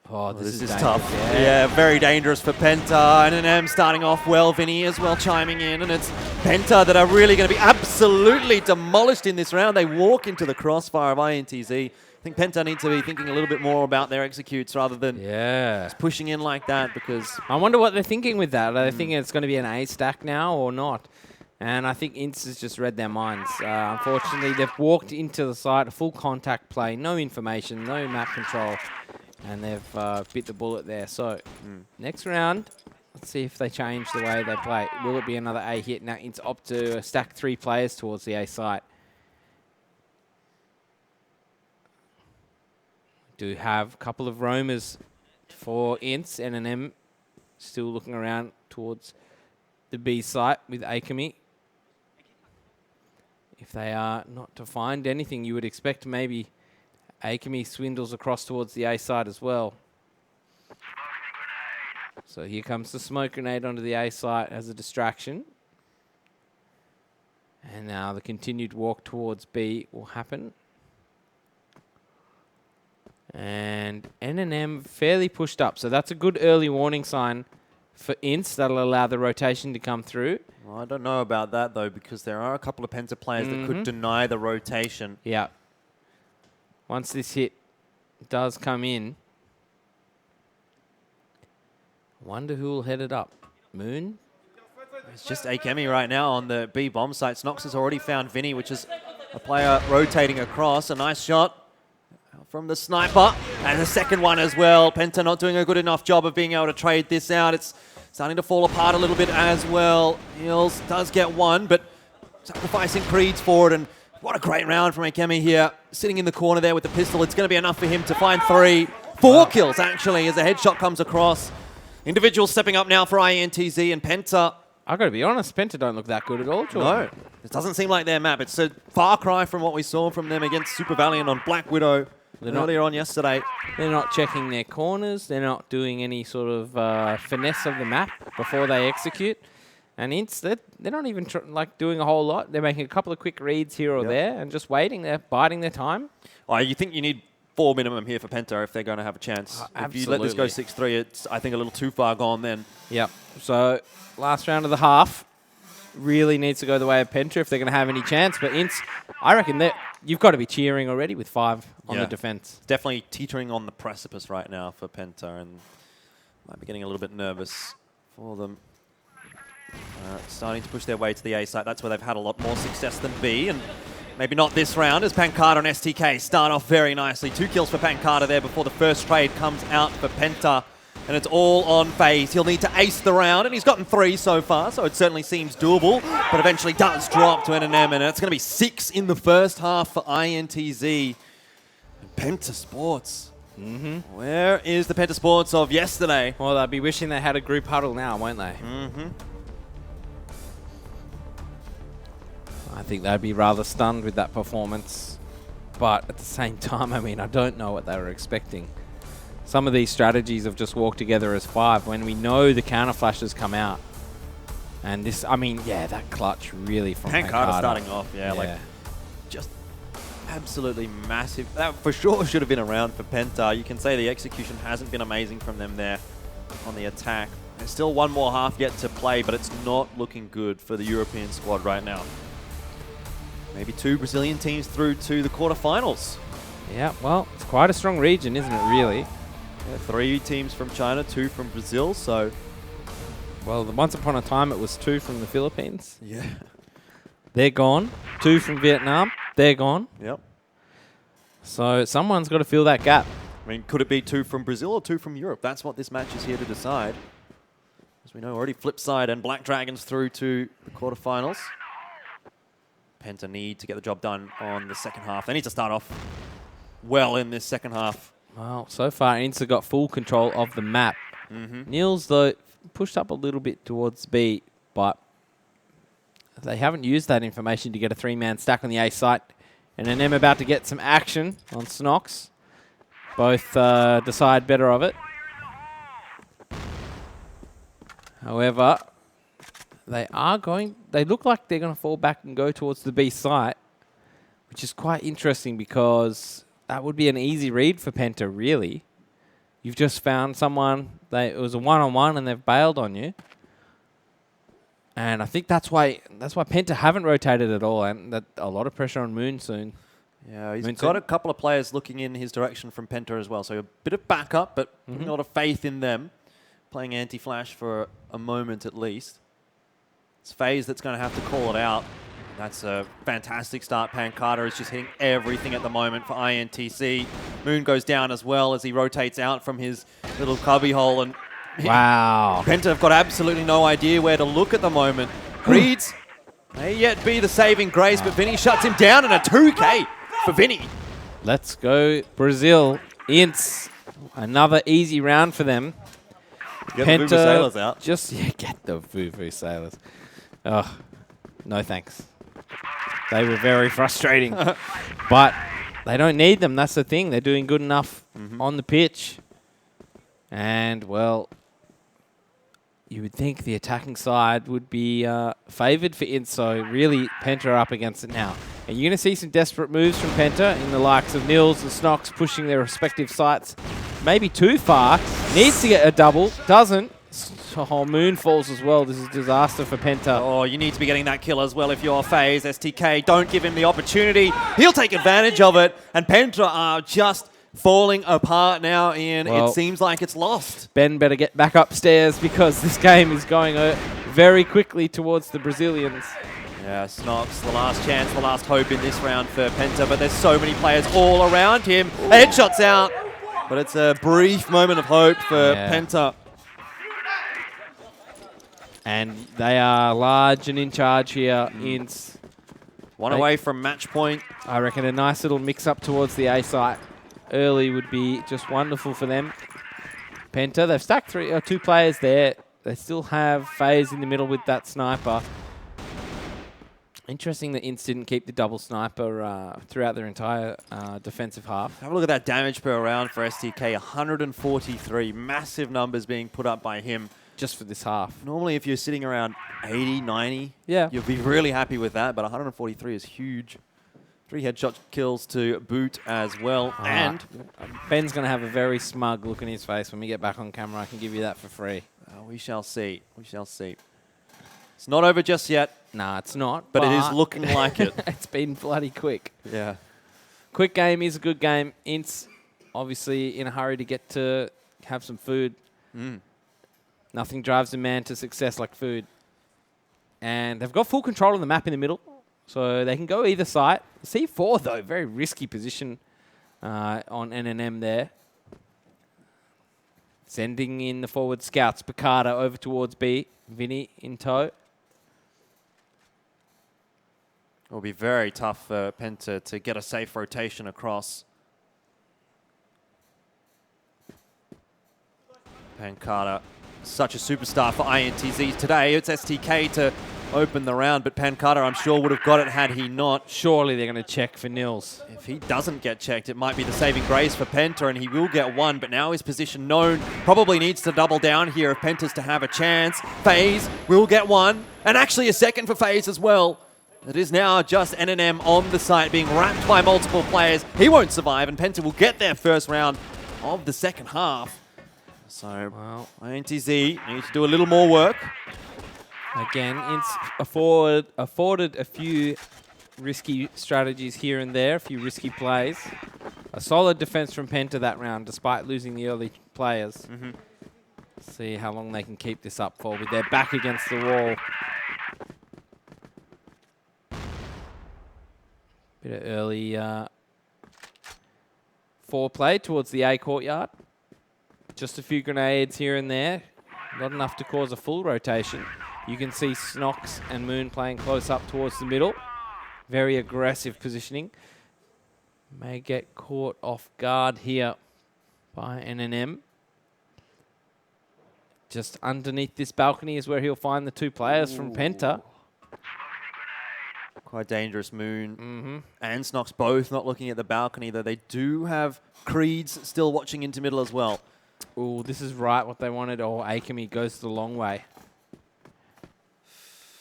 Oh, this is tough. Yeah, very dangerous for Penta. NNM starting off well. Vinny as well chiming in. And it's Penta that are really going to be absolutely demolished in this round. They walk into the crossfire of INTZ. I think Penta need to be thinking a little bit more about their executes rather than just pushing in like that, because... I wonder what they're thinking with that. Are they thinking it's going to be an A stack now or not? And I think Ince has just read their minds. Unfortunately, they've walked into the site, a full contact play, no information, no map control, and they've bit the bullet there. So next round, let's see if they change the way they play. Will it be another A hit? Now Ince opt to stack 3 players towards the A site. Do have a couple of roamers for Ince. NNM still looking around towards the B site with Akemi. If they are not to find anything, you would expect maybe Akemi swindles across towards the A side as well. So here comes the smoke grenade onto the A site as a distraction. And now the continued walk towards B will happen. And NNM fairly pushed up. So that's a good early warning sign for Ince. That'll allow the rotation to come through. Well, I don't know about that, though, because there are a couple of Penta players that could deny the rotation. Yeah. Once this hit does come in, wonder who will head it up. Moon? It's just Akemi right now on the B bomb site. Snox has already found Vinny, which is a player rotating across. A nice shot from the sniper. And a second one as well. Penta not doing a good enough job of being able to trade this out. It's starting to fall apart a little bit as well. Hills does get one, but sacrificing Creeds forward. And what a great round from Akemi here. Sitting in the corner there with the pistol. It's going to be enough for him to find 4 kills, actually, as the headshot comes across. Individuals stepping up now for INTZ, and Penta I got to be honest, Penta don't look that good at all, Jordan. No, it doesn't seem like their map. It's a far cry from what we saw from them against Super Valiant on Black Widow earlier on yesterday. They're not checking their corners. They're not doing any sort of finesse of the map before they execute. And instead, they're not even doing a whole lot. They're making a couple of quick reads here or there and just waiting. They're biding their time. Oh, you think you need 4 minimum here for Penta if they're going to have a chance. If you let this go 6-3, it's, I think, a little too far gone then. Yep. So last round of the half really needs to go the way of Penta if they're going to have any chance. But Ince, I reckon that you've got to be cheering already with 5 on the defense. Definitely teetering on the precipice right now for Penta, and might be getting a little bit nervous for them. Starting to push their way to the A site. That's where they've had a lot more success than B, and maybe not this round as Pancada and STK start off very nicely. 2 kills for Pancada there before the first trade comes out for Penta, and it's all on FaZe. He'll need to ace the round, and he's gotten 3 so far, so it certainly seems doable, but eventually does drop to NNM, and it's going to be 6 in the first half for INTZ. And Penta Sports. Where is the Penta Sports of yesterday? Well, they'll be wishing they had a group huddle now, won't they? I think they'd be rather stunned with that performance. But at the same time, I mean, I don't know what they were expecting. Some of these strategies have just walked together as 5 when we know the counter flashes come out. And this, I mean, yeah, that clutch really from Pancada starting off, like just absolutely massive. That for sure should have been around for Penta. You can say the execution hasn't been amazing from them there on the attack. There's still one more half yet to play, but it's not looking good for the European squad right now. Maybe 2 Brazilian teams through to the quarterfinals. Yeah, well, it's quite a strong region, isn't it, really? Yeah, 3 teams from China, 2 from Brazil, so... Well, once upon a time, it was 2 from the Philippines. Yeah. They're gone. 2 from Vietnam. They're gone. Yep. So someone's got to fill that gap. I mean, could it be 2 from Brazil or 2 from Europe? That's what this match is here to decide. As we know, already Flipside and Black Dragons through to the quarterfinals. Penta need to get the job done on the second half. They need to start off well in this second half. Well, so far, Insta got full control of the map. Niels, though, pushed up a little bit towards B, but they haven't used that information to get a 3-man stack on the A site. And then them about to get some action on Snox. Both decide better of it. However, they look like they're going to fall back and go towards the B site, which is quite interesting because that would be an easy read for Penta, really. You've just found someone, it was a one-on-one and they've bailed on you. And I think that's why Penta haven't rotated at all, and that a lot of pressure on Moon soon. Yeah, he's got a couple of players looking in his direction from Penta as well, so a bit of backup, but a lot of faith in them. Playing anti-flash for a moment at least. It's FaZe that's going to have to call it out. That's a fantastic start. Pancada is just hitting everything at the moment for INTC. Moon goes down as well as he rotates out from his little cubby hole. And wow. Penta have got absolutely no idea where to look at the moment. Greeds may yet be the saving grace, but Vinny shuts him down, and a 2K for Vinny. Let's go Brazil. Ints. Another easy round for them. Get the Vuvu Sailors out. Get the Vuvu Sailors. Oh, no thanks. They were very frustrating. But they don't need them. That's the thing. They're doing good enough on the pitch. And, well, you would think the attacking side would be favoured for Inso. Really, Penta are up against it now. And you're going to see some desperate moves from Penta in the likes of Nils and Snox pushing their respective sites maybe too far. Needs to get a double. Doesn't. Oh, Moon falls as well. This is a disaster for Penta. Oh, you need to be getting that kill as well if you're FaZe. STK, don't give him the opportunity. He'll take advantage of it. And Penta are just falling apart now, Ian. Well, it seems like it's lost. Ben better get back upstairs because this game is going very quickly towards the Brazilians. Yeah, Snox, the last chance, the last hope in this round for Penta, but there's so many players all around him. Headshots out, but it's a brief moment of hope for Penta. And they are large and in charge here. One away from match point. I reckon a nice little mix-up towards the A site early would be just wonderful for them. Penta, they've stacked 2 players there. They still have FaZe in the middle with that sniper. Interesting that Ints didn't keep the double sniper throughout their entire defensive half. Have a look at that damage per round for STK, 143. Massive numbers being put up by him. Just for this half. Normally, if you're sitting around 80, 90, yeah, you'll be really happy with that, but 143 is huge. 3 headshot kills to boot as well. And Ben's going to have a very smug look in his face when we get back on camera. I can give you that for free. We shall see. We shall see. It's not over just yet. Nah, it's not. But it is looking like it. It's been bloody quick. Yeah. Quick game is a good game. Ints, obviously, in a hurry to get to have some food. Nothing drives a man to success like food. And they've got full control of the map in the middle, so they can go either side. C4, though, very risky position on NNM there. Sending in the forward scouts. Picarda over towards B. Vinny in tow. It will be very tough for Penta to get a safe rotation across. Pancada, such a superstar for INTZ today. It's STK to open the round, but Pancada, I'm sure, would have got it had he not. Surely they're going to check for Nils. If he doesn't get checked, it might be the saving grace for Penta, and he will get one, but now his position known. Probably needs to double down here if Penta's to have a chance. FaZe will get one, and actually a second for FaZe as well. It is now just NNM on the site being wrapped by multiple players. He won't survive, and Penta will get their first round of the second half. So, INTZ needs to do a little more work. Again, it's afforded a few risky strategies here and there, a few risky plays. A solid defense from Penta that round, despite losing the early players. See how long they can keep this up for with their back against the wall. Bit of early foreplay towards the A courtyard. Just a few grenades here and there. Not enough to cause a full rotation. You can see Snox and Moon playing close up towards the middle. Very aggressive positioning. May get caught off guard here by NNM. Just underneath this balcony is where he'll find the two players from Penta. Quite dangerous. Moon and Snox both not looking at the balcony, though they do have Creeds still watching into middle as well. Oh, this is right what they wanted. Oh, Akemi goes the long way.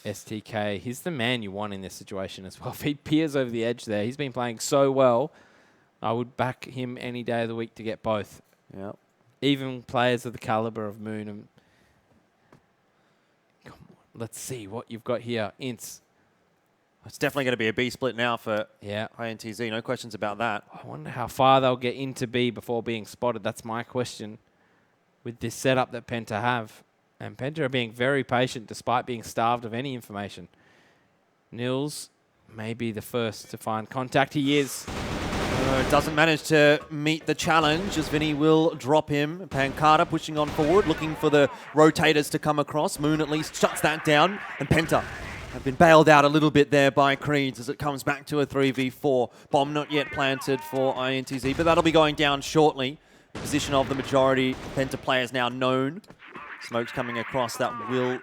STK, he's the man you want in this situation as well. If he peers over the edge there, he's been playing so well. I would back him any day of the week to get both. Yep. Even players of the caliber of Moon. And come on, let's see what you've got here. Ints. It's definitely going to be a B split now for INTZ. No questions about that. I wonder how far they'll get into B before being spotted. That's my question with this setup that Penta have. And Penta are being very patient despite being starved of any information. Nils may be the first to find contact. He is. Doesn't manage to meet the challenge as Vinny will drop him. Pancada pushing on forward, looking for the rotators to come across. Moon at least shuts that down. And Penta have been bailed out a little bit there by Creeds as it comes back to a 3v4. Bomb not yet planted for INTZ, but that'll be going down shortly. The position of the majority Penta players now known. Smoke's coming across. That will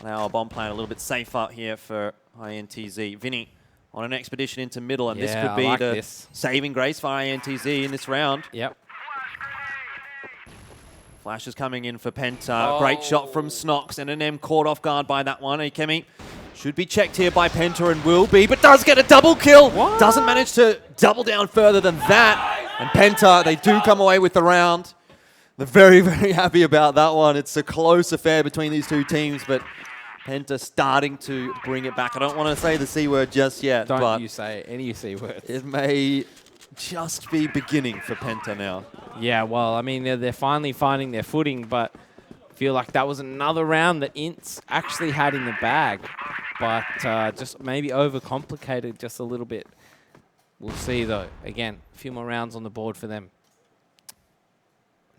allow a bomb plant a little bit safer here for INTZ. Vinny on an expedition into middle, and this could be the saving grace for INTZ in this round. Yep. Flash is coming in for Penta. Great shot from Snox, and NNM caught off guard by that one. Akemi should be checked here by Penta and will be, but does get a double kill. What? Doesn't manage to double down further than that. And Penta, they do come away with the round. They're very, very happy about that one. It's a close affair between these two teams, but Penta starting to bring it back. I don't want to say the C word just yet. Don't you say any C words. It may just be beginning for Penta now. Yeah, well, I mean, they're finally finding their footing, but I feel like that was another round that Ints actually had in the bag, but just maybe overcomplicated just a little bit. We'll see, though. Again, a few more rounds on the board for them.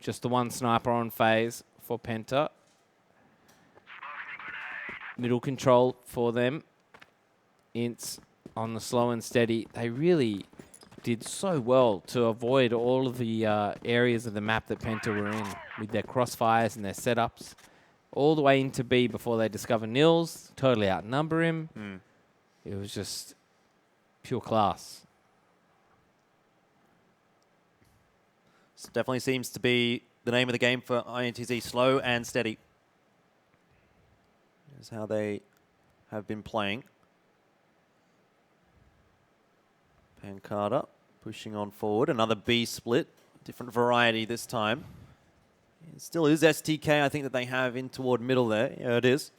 Just the one sniper on FaZe for Penta. Middle control for them. Ints on the slow and steady. They really did so well to avoid all of the areas of the map that Penta were in with their crossfires and their setups. all the way into B before they discover Nils, totally outnumber him. It was just pure class. This definitely seems to be the name of the game for INTZ, slow and steady. Is how they have been playing. Pancada pushing on forward. Another B split. Different variety this time. It still is STK, I think, that they have in toward middle there. Yeah, it is.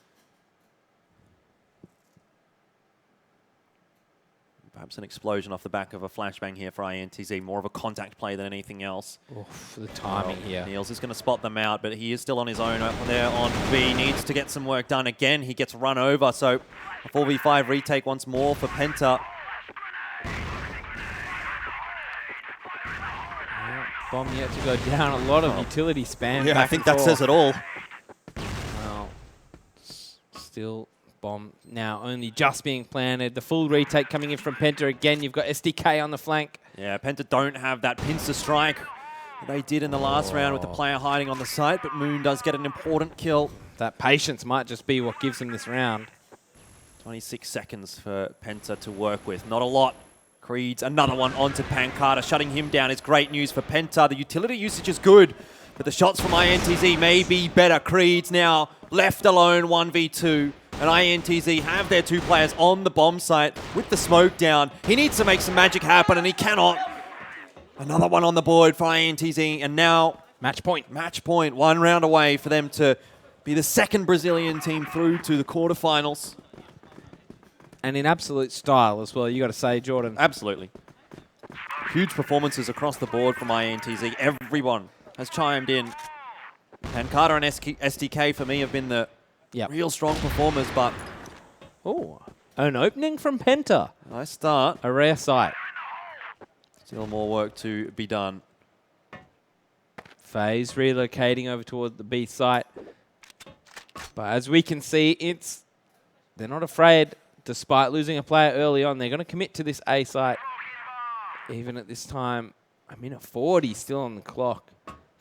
Perhaps an explosion off the back of a flashbang here for INTZ. More of a contact play than anything else. Oof, the timing here. Niels is going to spot them out, but he is still on his own up there on B. Needs to get some work done again. He gets run over, so a 4v5 retake once more for Penta. Bomb yet to go down. A lot of utility spam. Yeah, I think that says it all. Well, still bomb now only just being planted. The full retake coming in from Penta again. You've got SDK on the flank. Yeah, Penta don't have that pincer strike that they did in the last round with the player hiding on the site, but Moon does get an important kill. That patience might just be what gives him this round. 26 seconds for Penta to work with. Not a lot. Creed's another one onto Pancada. Shutting him down is great news for Penta. The utility usage is good, but the shots from INTZ may be better. Creed's now left alone 1v2, and INTZ have their 2 players on the bomb site with the smoke down. He needs to make some magic happen, and he cannot. Another one on the board for INTZ, and now match point. Match point. 1 round away for them to be the second Brazilian team through to the quarterfinals. And in absolute style as well, you got to say, Jordan. Absolutely. Huge performances across the board from INTZ. Everyone has chimed in. Pancada and SDK for me have been the real strong performers, but... Oh, an opening from Penta. Nice start. A rare sight. Still more work to be done. FaZe relocating over toward the B site. But as we can see, they're not afraid. Despite losing a player early on, they're going to commit to this A site. Even at this time, a minute 40 still on the clock.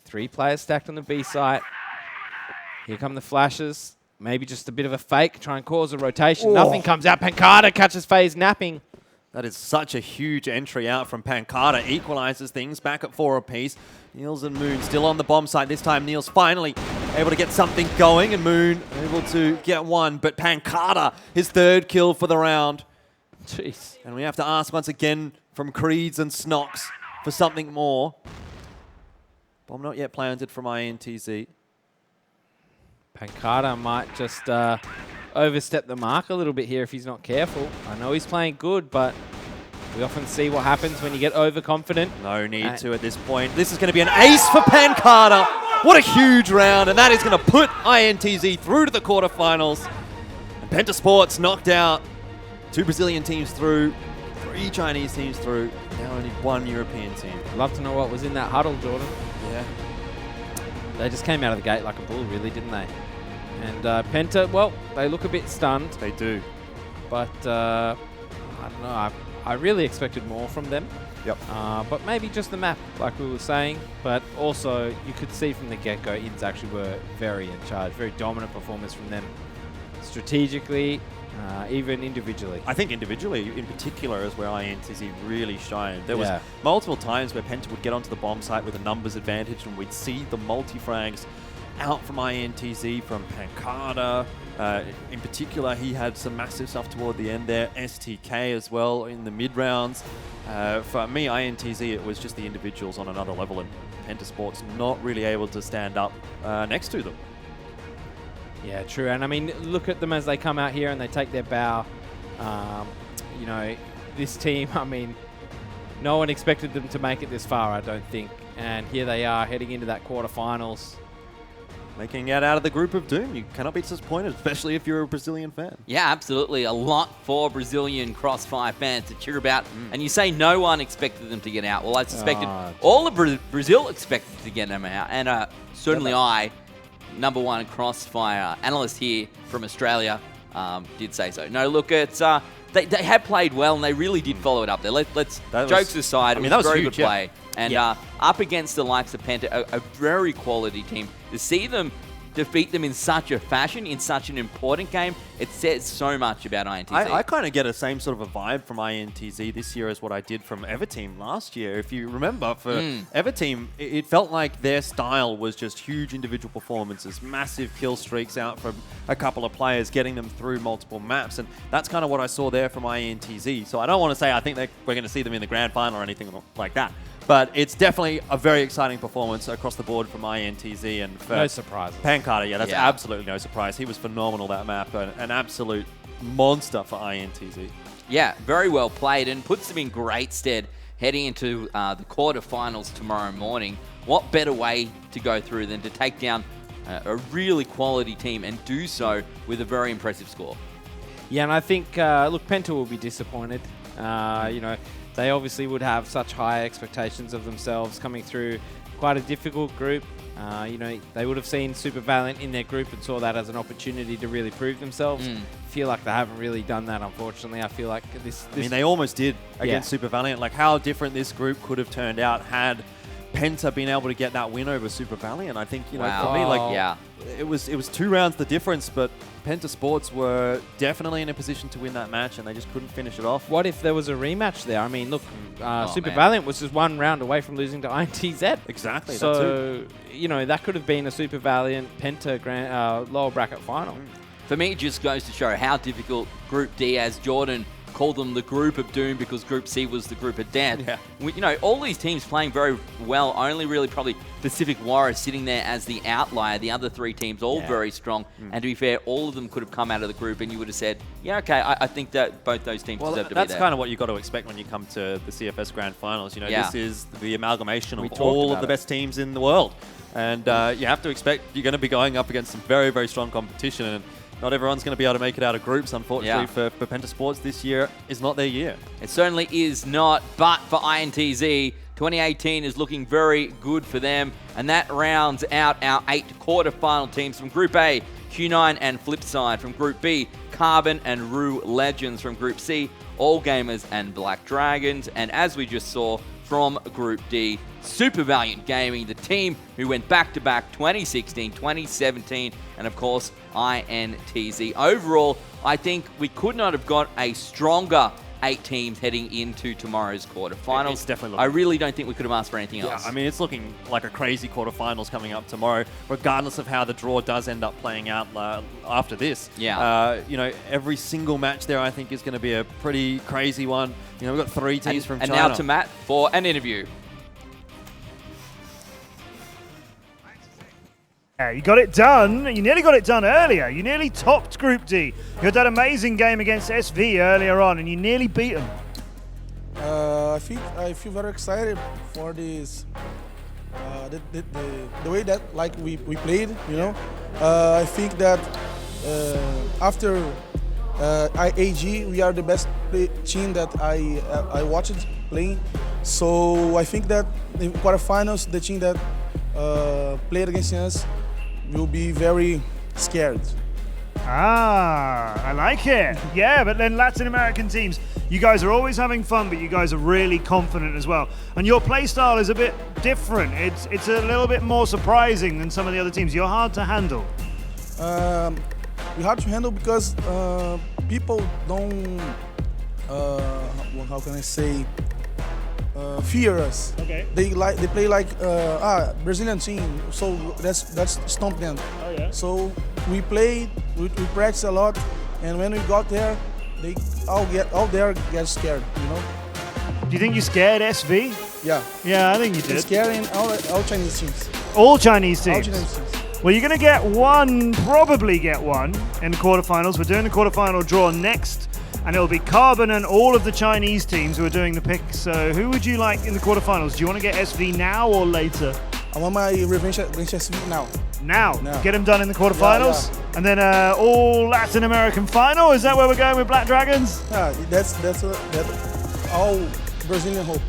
3 players stacked on the B site. Here come the flashes. Maybe just a bit of a fake, try and cause a rotation. Oh. Nothing comes out. Pancada catches FaZe napping. That is such a huge entry out from Pancada. Equalizes things back at 4 apiece. Niels and Moon still on the bomb site. This time Niels finally able to get something going, and Moon able to get 1. But Pancada, his 3rd kill for the round. Jeez. And we have to ask once again from Creeds and Snox for something more. Bomb not yet planted from INTZ. Pancada might just overstep the mark a little bit here if he's not careful. I know he's playing good, but we often see what happens when you get overconfident. No need to at this point. This is going to be an ace for Pancada. What a huge round, and that is going to put INTZ through to the quarterfinals. And Penta Sports knocked out 2 Brazilian teams through, 3 Chinese teams through, now only 1 European team. I'd love to know what was in that huddle, Jordan. Yeah. They just came out of the gate like a bull, really, didn't they? And Penta, well, they look a bit stunned. They do. But I don't know. I really expected more from them. Yep. But maybe just the map, like we were saying. But also, you could see from the get-go, Inns actually were very in charge. Very dominant performance from them. Strategically, even individually. I think individually, in particular, is where INTZ really shined. There was multiple times where Penta would get onto the bomb site with a numbers advantage, and we'd see the multi-frags out from INTZ, from Pancada. In particular, he had some massive stuff toward the end there. STK as well in the mid-rounds. For me, INTZ, it was just the individuals on another level, and Penta Sports not really able to stand up next to them. Yeah, true. And I mean, look at them as they come out here and they take their bow. You know, this team, I mean, no one expected them to make it this far, I don't think. And here they are heading into that quarterfinals. Making it out of the group of doom. You cannot be disappointed, especially if you're a Brazilian fan. Yeah, absolutely. A lot for Brazilian CROSSFIRE fans to cheer about. And you say no one expected them to get out. Well, I suspected all of Brazil expected to get them out. And certainly I, #1 CROSSFIRE analyst here from Australia, did say so. No, look, it's they have played well, and they really did follow it up there. Jokes aside, it was very good play. And up against the likes of Penta, a very quality team, to see them defeat them in such a fashion, in such an important game, it says so much about INTZ. I kind of get a same sort of a vibe from INTZ this year as what I did from Everteam last year. If you remember, for Everteam, it felt like their style was just huge individual performances, massive kill streaks out from a couple of players, getting them through multiple maps, and that's kind of what I saw there from INTZ. So I don't want to say I think we're going to see them in the grand final or anything like that. But it's definitely a very exciting performance across the board from INTZ. And for No surprises. Pancada, yeah, that's absolutely no surprise. He was phenomenal that map, an absolute monster for INTZ. Yeah, very well played, and puts them in great stead heading into the quarterfinals tomorrow morning. What better way to go through than to take down a really quality team and do so with a very impressive score? Yeah, and I think, look, Penta will be disappointed. You know, they obviously would have such high expectations of themselves coming through quite a difficult group. You know, they would have seen Super Valiant in their group and saw that as an opportunity to really prove themselves. Feel like they haven't really done that, unfortunately. I feel like this I mean, they almost did against Super Valiant. Like, how different this group could have turned out had Penta been able to get that win over Super Valiant. I think, you know, for me, like, it was 2 rounds the difference, but Penta Sports were definitely in a position to win that match, and they just couldn't finish it off. What if there was a rematch there? I mean, look, Super Valiant was just 1 round away from losing to INTZ. Exactly. So, you know, that could have been a Super Valiant Penta lower bracket final. For me, it just goes to show how difficult Group D, as Jordan called them the group of doom because Group C was the group of death. Yeah. You know, all these teams playing very well, only really probably Pacific Warriors sitting there as the outlier. The other 3 teams all very strong. And to be fair, all of them could have come out of the group and you would have said, yeah, okay, I think that both those teams deserve to be there. That's kind of what you got to expect when you come to the CFS Grand Finals. You know, this is the amalgamation of talked all of about the best teams in the world. And you have to expect you're going to be going up against some very, very strong competition. And not everyone's going to be able to make it out of groups, unfortunately, for Penta Sports. This year is not their year. It certainly is not, but for INTZ, 2018 is looking very good for them, and that rounds out our 8 quarterfinal teams from Group A, Q9 and Flipside. From Group B, Carbon and Rue Legends. From Group C, All Gamers and Black Dragons. And as we just saw from Group D, Super Valiant Gaming, the team who went back-to-back 2016, 2017, and of course, INTZ. Overall, I think we could not have got a stronger 8 teams heading into tomorrow's quarterfinals. It's definitely I really don't think we could have asked for anything else. I mean, it's looking like a crazy quarterfinals coming up tomorrow, regardless of how the draw does end up playing out after this. Yeah. You know, every single match there, I think, is going to be a pretty crazy one. You know, we've got 3 teams from China. And now to Matt for an interview. You got it done. You nearly got it done earlier. You nearly topped Group D. You had that amazing game against SV earlier on, and you nearly beat them. I feel very excited for this. The way that we played. You know, I think that after IAG, we are the best team that I watched playing. So I think that in quarterfinals, the team that played against us will be very scared. I like it. Yeah, but then Latin American teams, you guys are always having fun, but you guys are really confident as well. And your play style is a bit different. It's a little bit more surprising than some of the other teams. You're hard to handle. We're hard to handle because people don't, how can I say, fear us. Okay. They play like Brazilian team, so that's stomp them. Oh yeah. So we played, we practice a lot, and when we got there, they all there get scared. You know. Do you think you scared SV? Yeah. Yeah, I think you They're did. scaring all Chinese teams. All Chinese teams. All Chinese teams. Well, you're going to get one, probably get one in the quarterfinals. We're doing the quarterfinal draw next, and it'll be Carbon and all of the Chinese teams who are doing the picks. So who would you like in the quarterfinals? Do you want to get SV now or later? I want my revenge against SV now. Now. Now. Get them done in the quarterfinals? Yeah. And then all Latin American final? Is that where we're going with Black Dragons? Yeah, that's all Brazilian hope.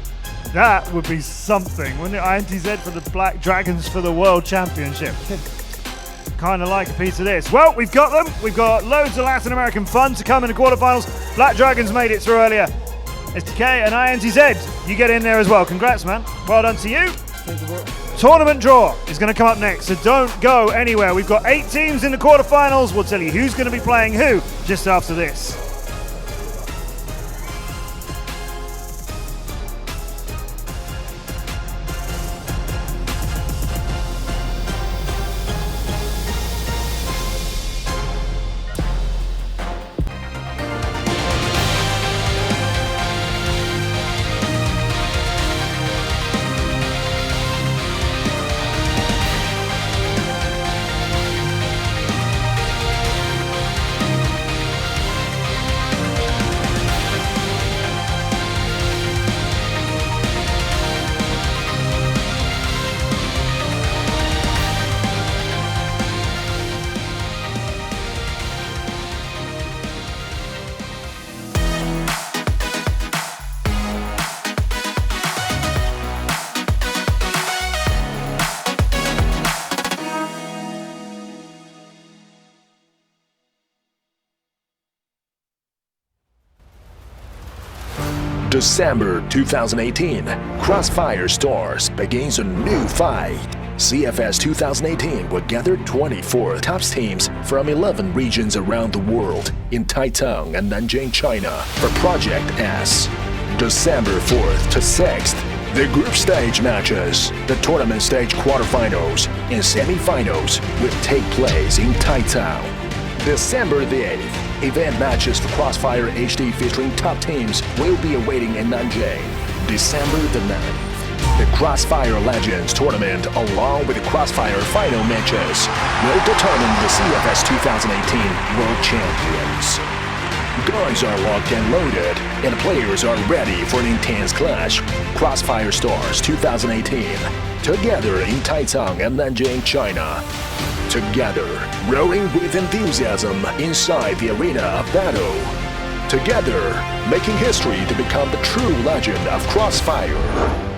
That would be something, wouldn't it? INTZ for the Black Dragons for the World Championship. Kind of like a piece of this. Well, we've got them. We've got loads of Latin American fun to come in the quarterfinals. Black Dragons made it through earlier. STK and INTZ, you get in there as well. Congrats, man. Well done to you. Thank you, bro. tournament draw is going to come up next, so don't go anywhere. We've got 8 teams in the quarterfinals. We'll tell you who's going to be playing who just after this. December 2018, CROSSFIRE Stars begins a new fight. CFS 2018 will gather 24 top teams from 11 regions around the world in Taitung and Nanjing, China for Project S. December 4th to 6th, the group stage matches, the tournament stage quarterfinals, and semifinals will take place in Taitung. December the 8th, event matches for CROSSFIRE HD featuring top teams will be awaiting in Nanjing. December the 9th, the CROSSFIRE Legends tournament along with the CROSSFIRE final matches will determine the CFS 2018 World Champions. Guns are locked and loaded, and players are ready for an intense clash. CROSSFIRE Stars 2018, together in Taitung and Nanjing, China. Together, roaring with enthusiasm inside the arena of battle. Together, making history to become the true legend of CROSSFIRE.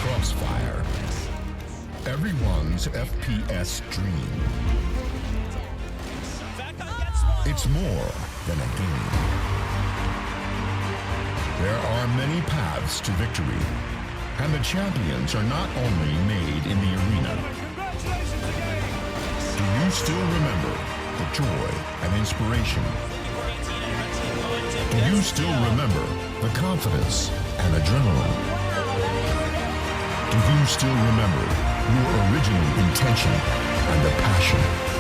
CROSSFIRE, everyone's FPS dream. It's more than a game. There are many paths to victory, and the champions are not only made in the arena. Do you still remember the joy and inspiration? Do you still remember the confidence and adrenaline? Do you still remember your original intention and the passion?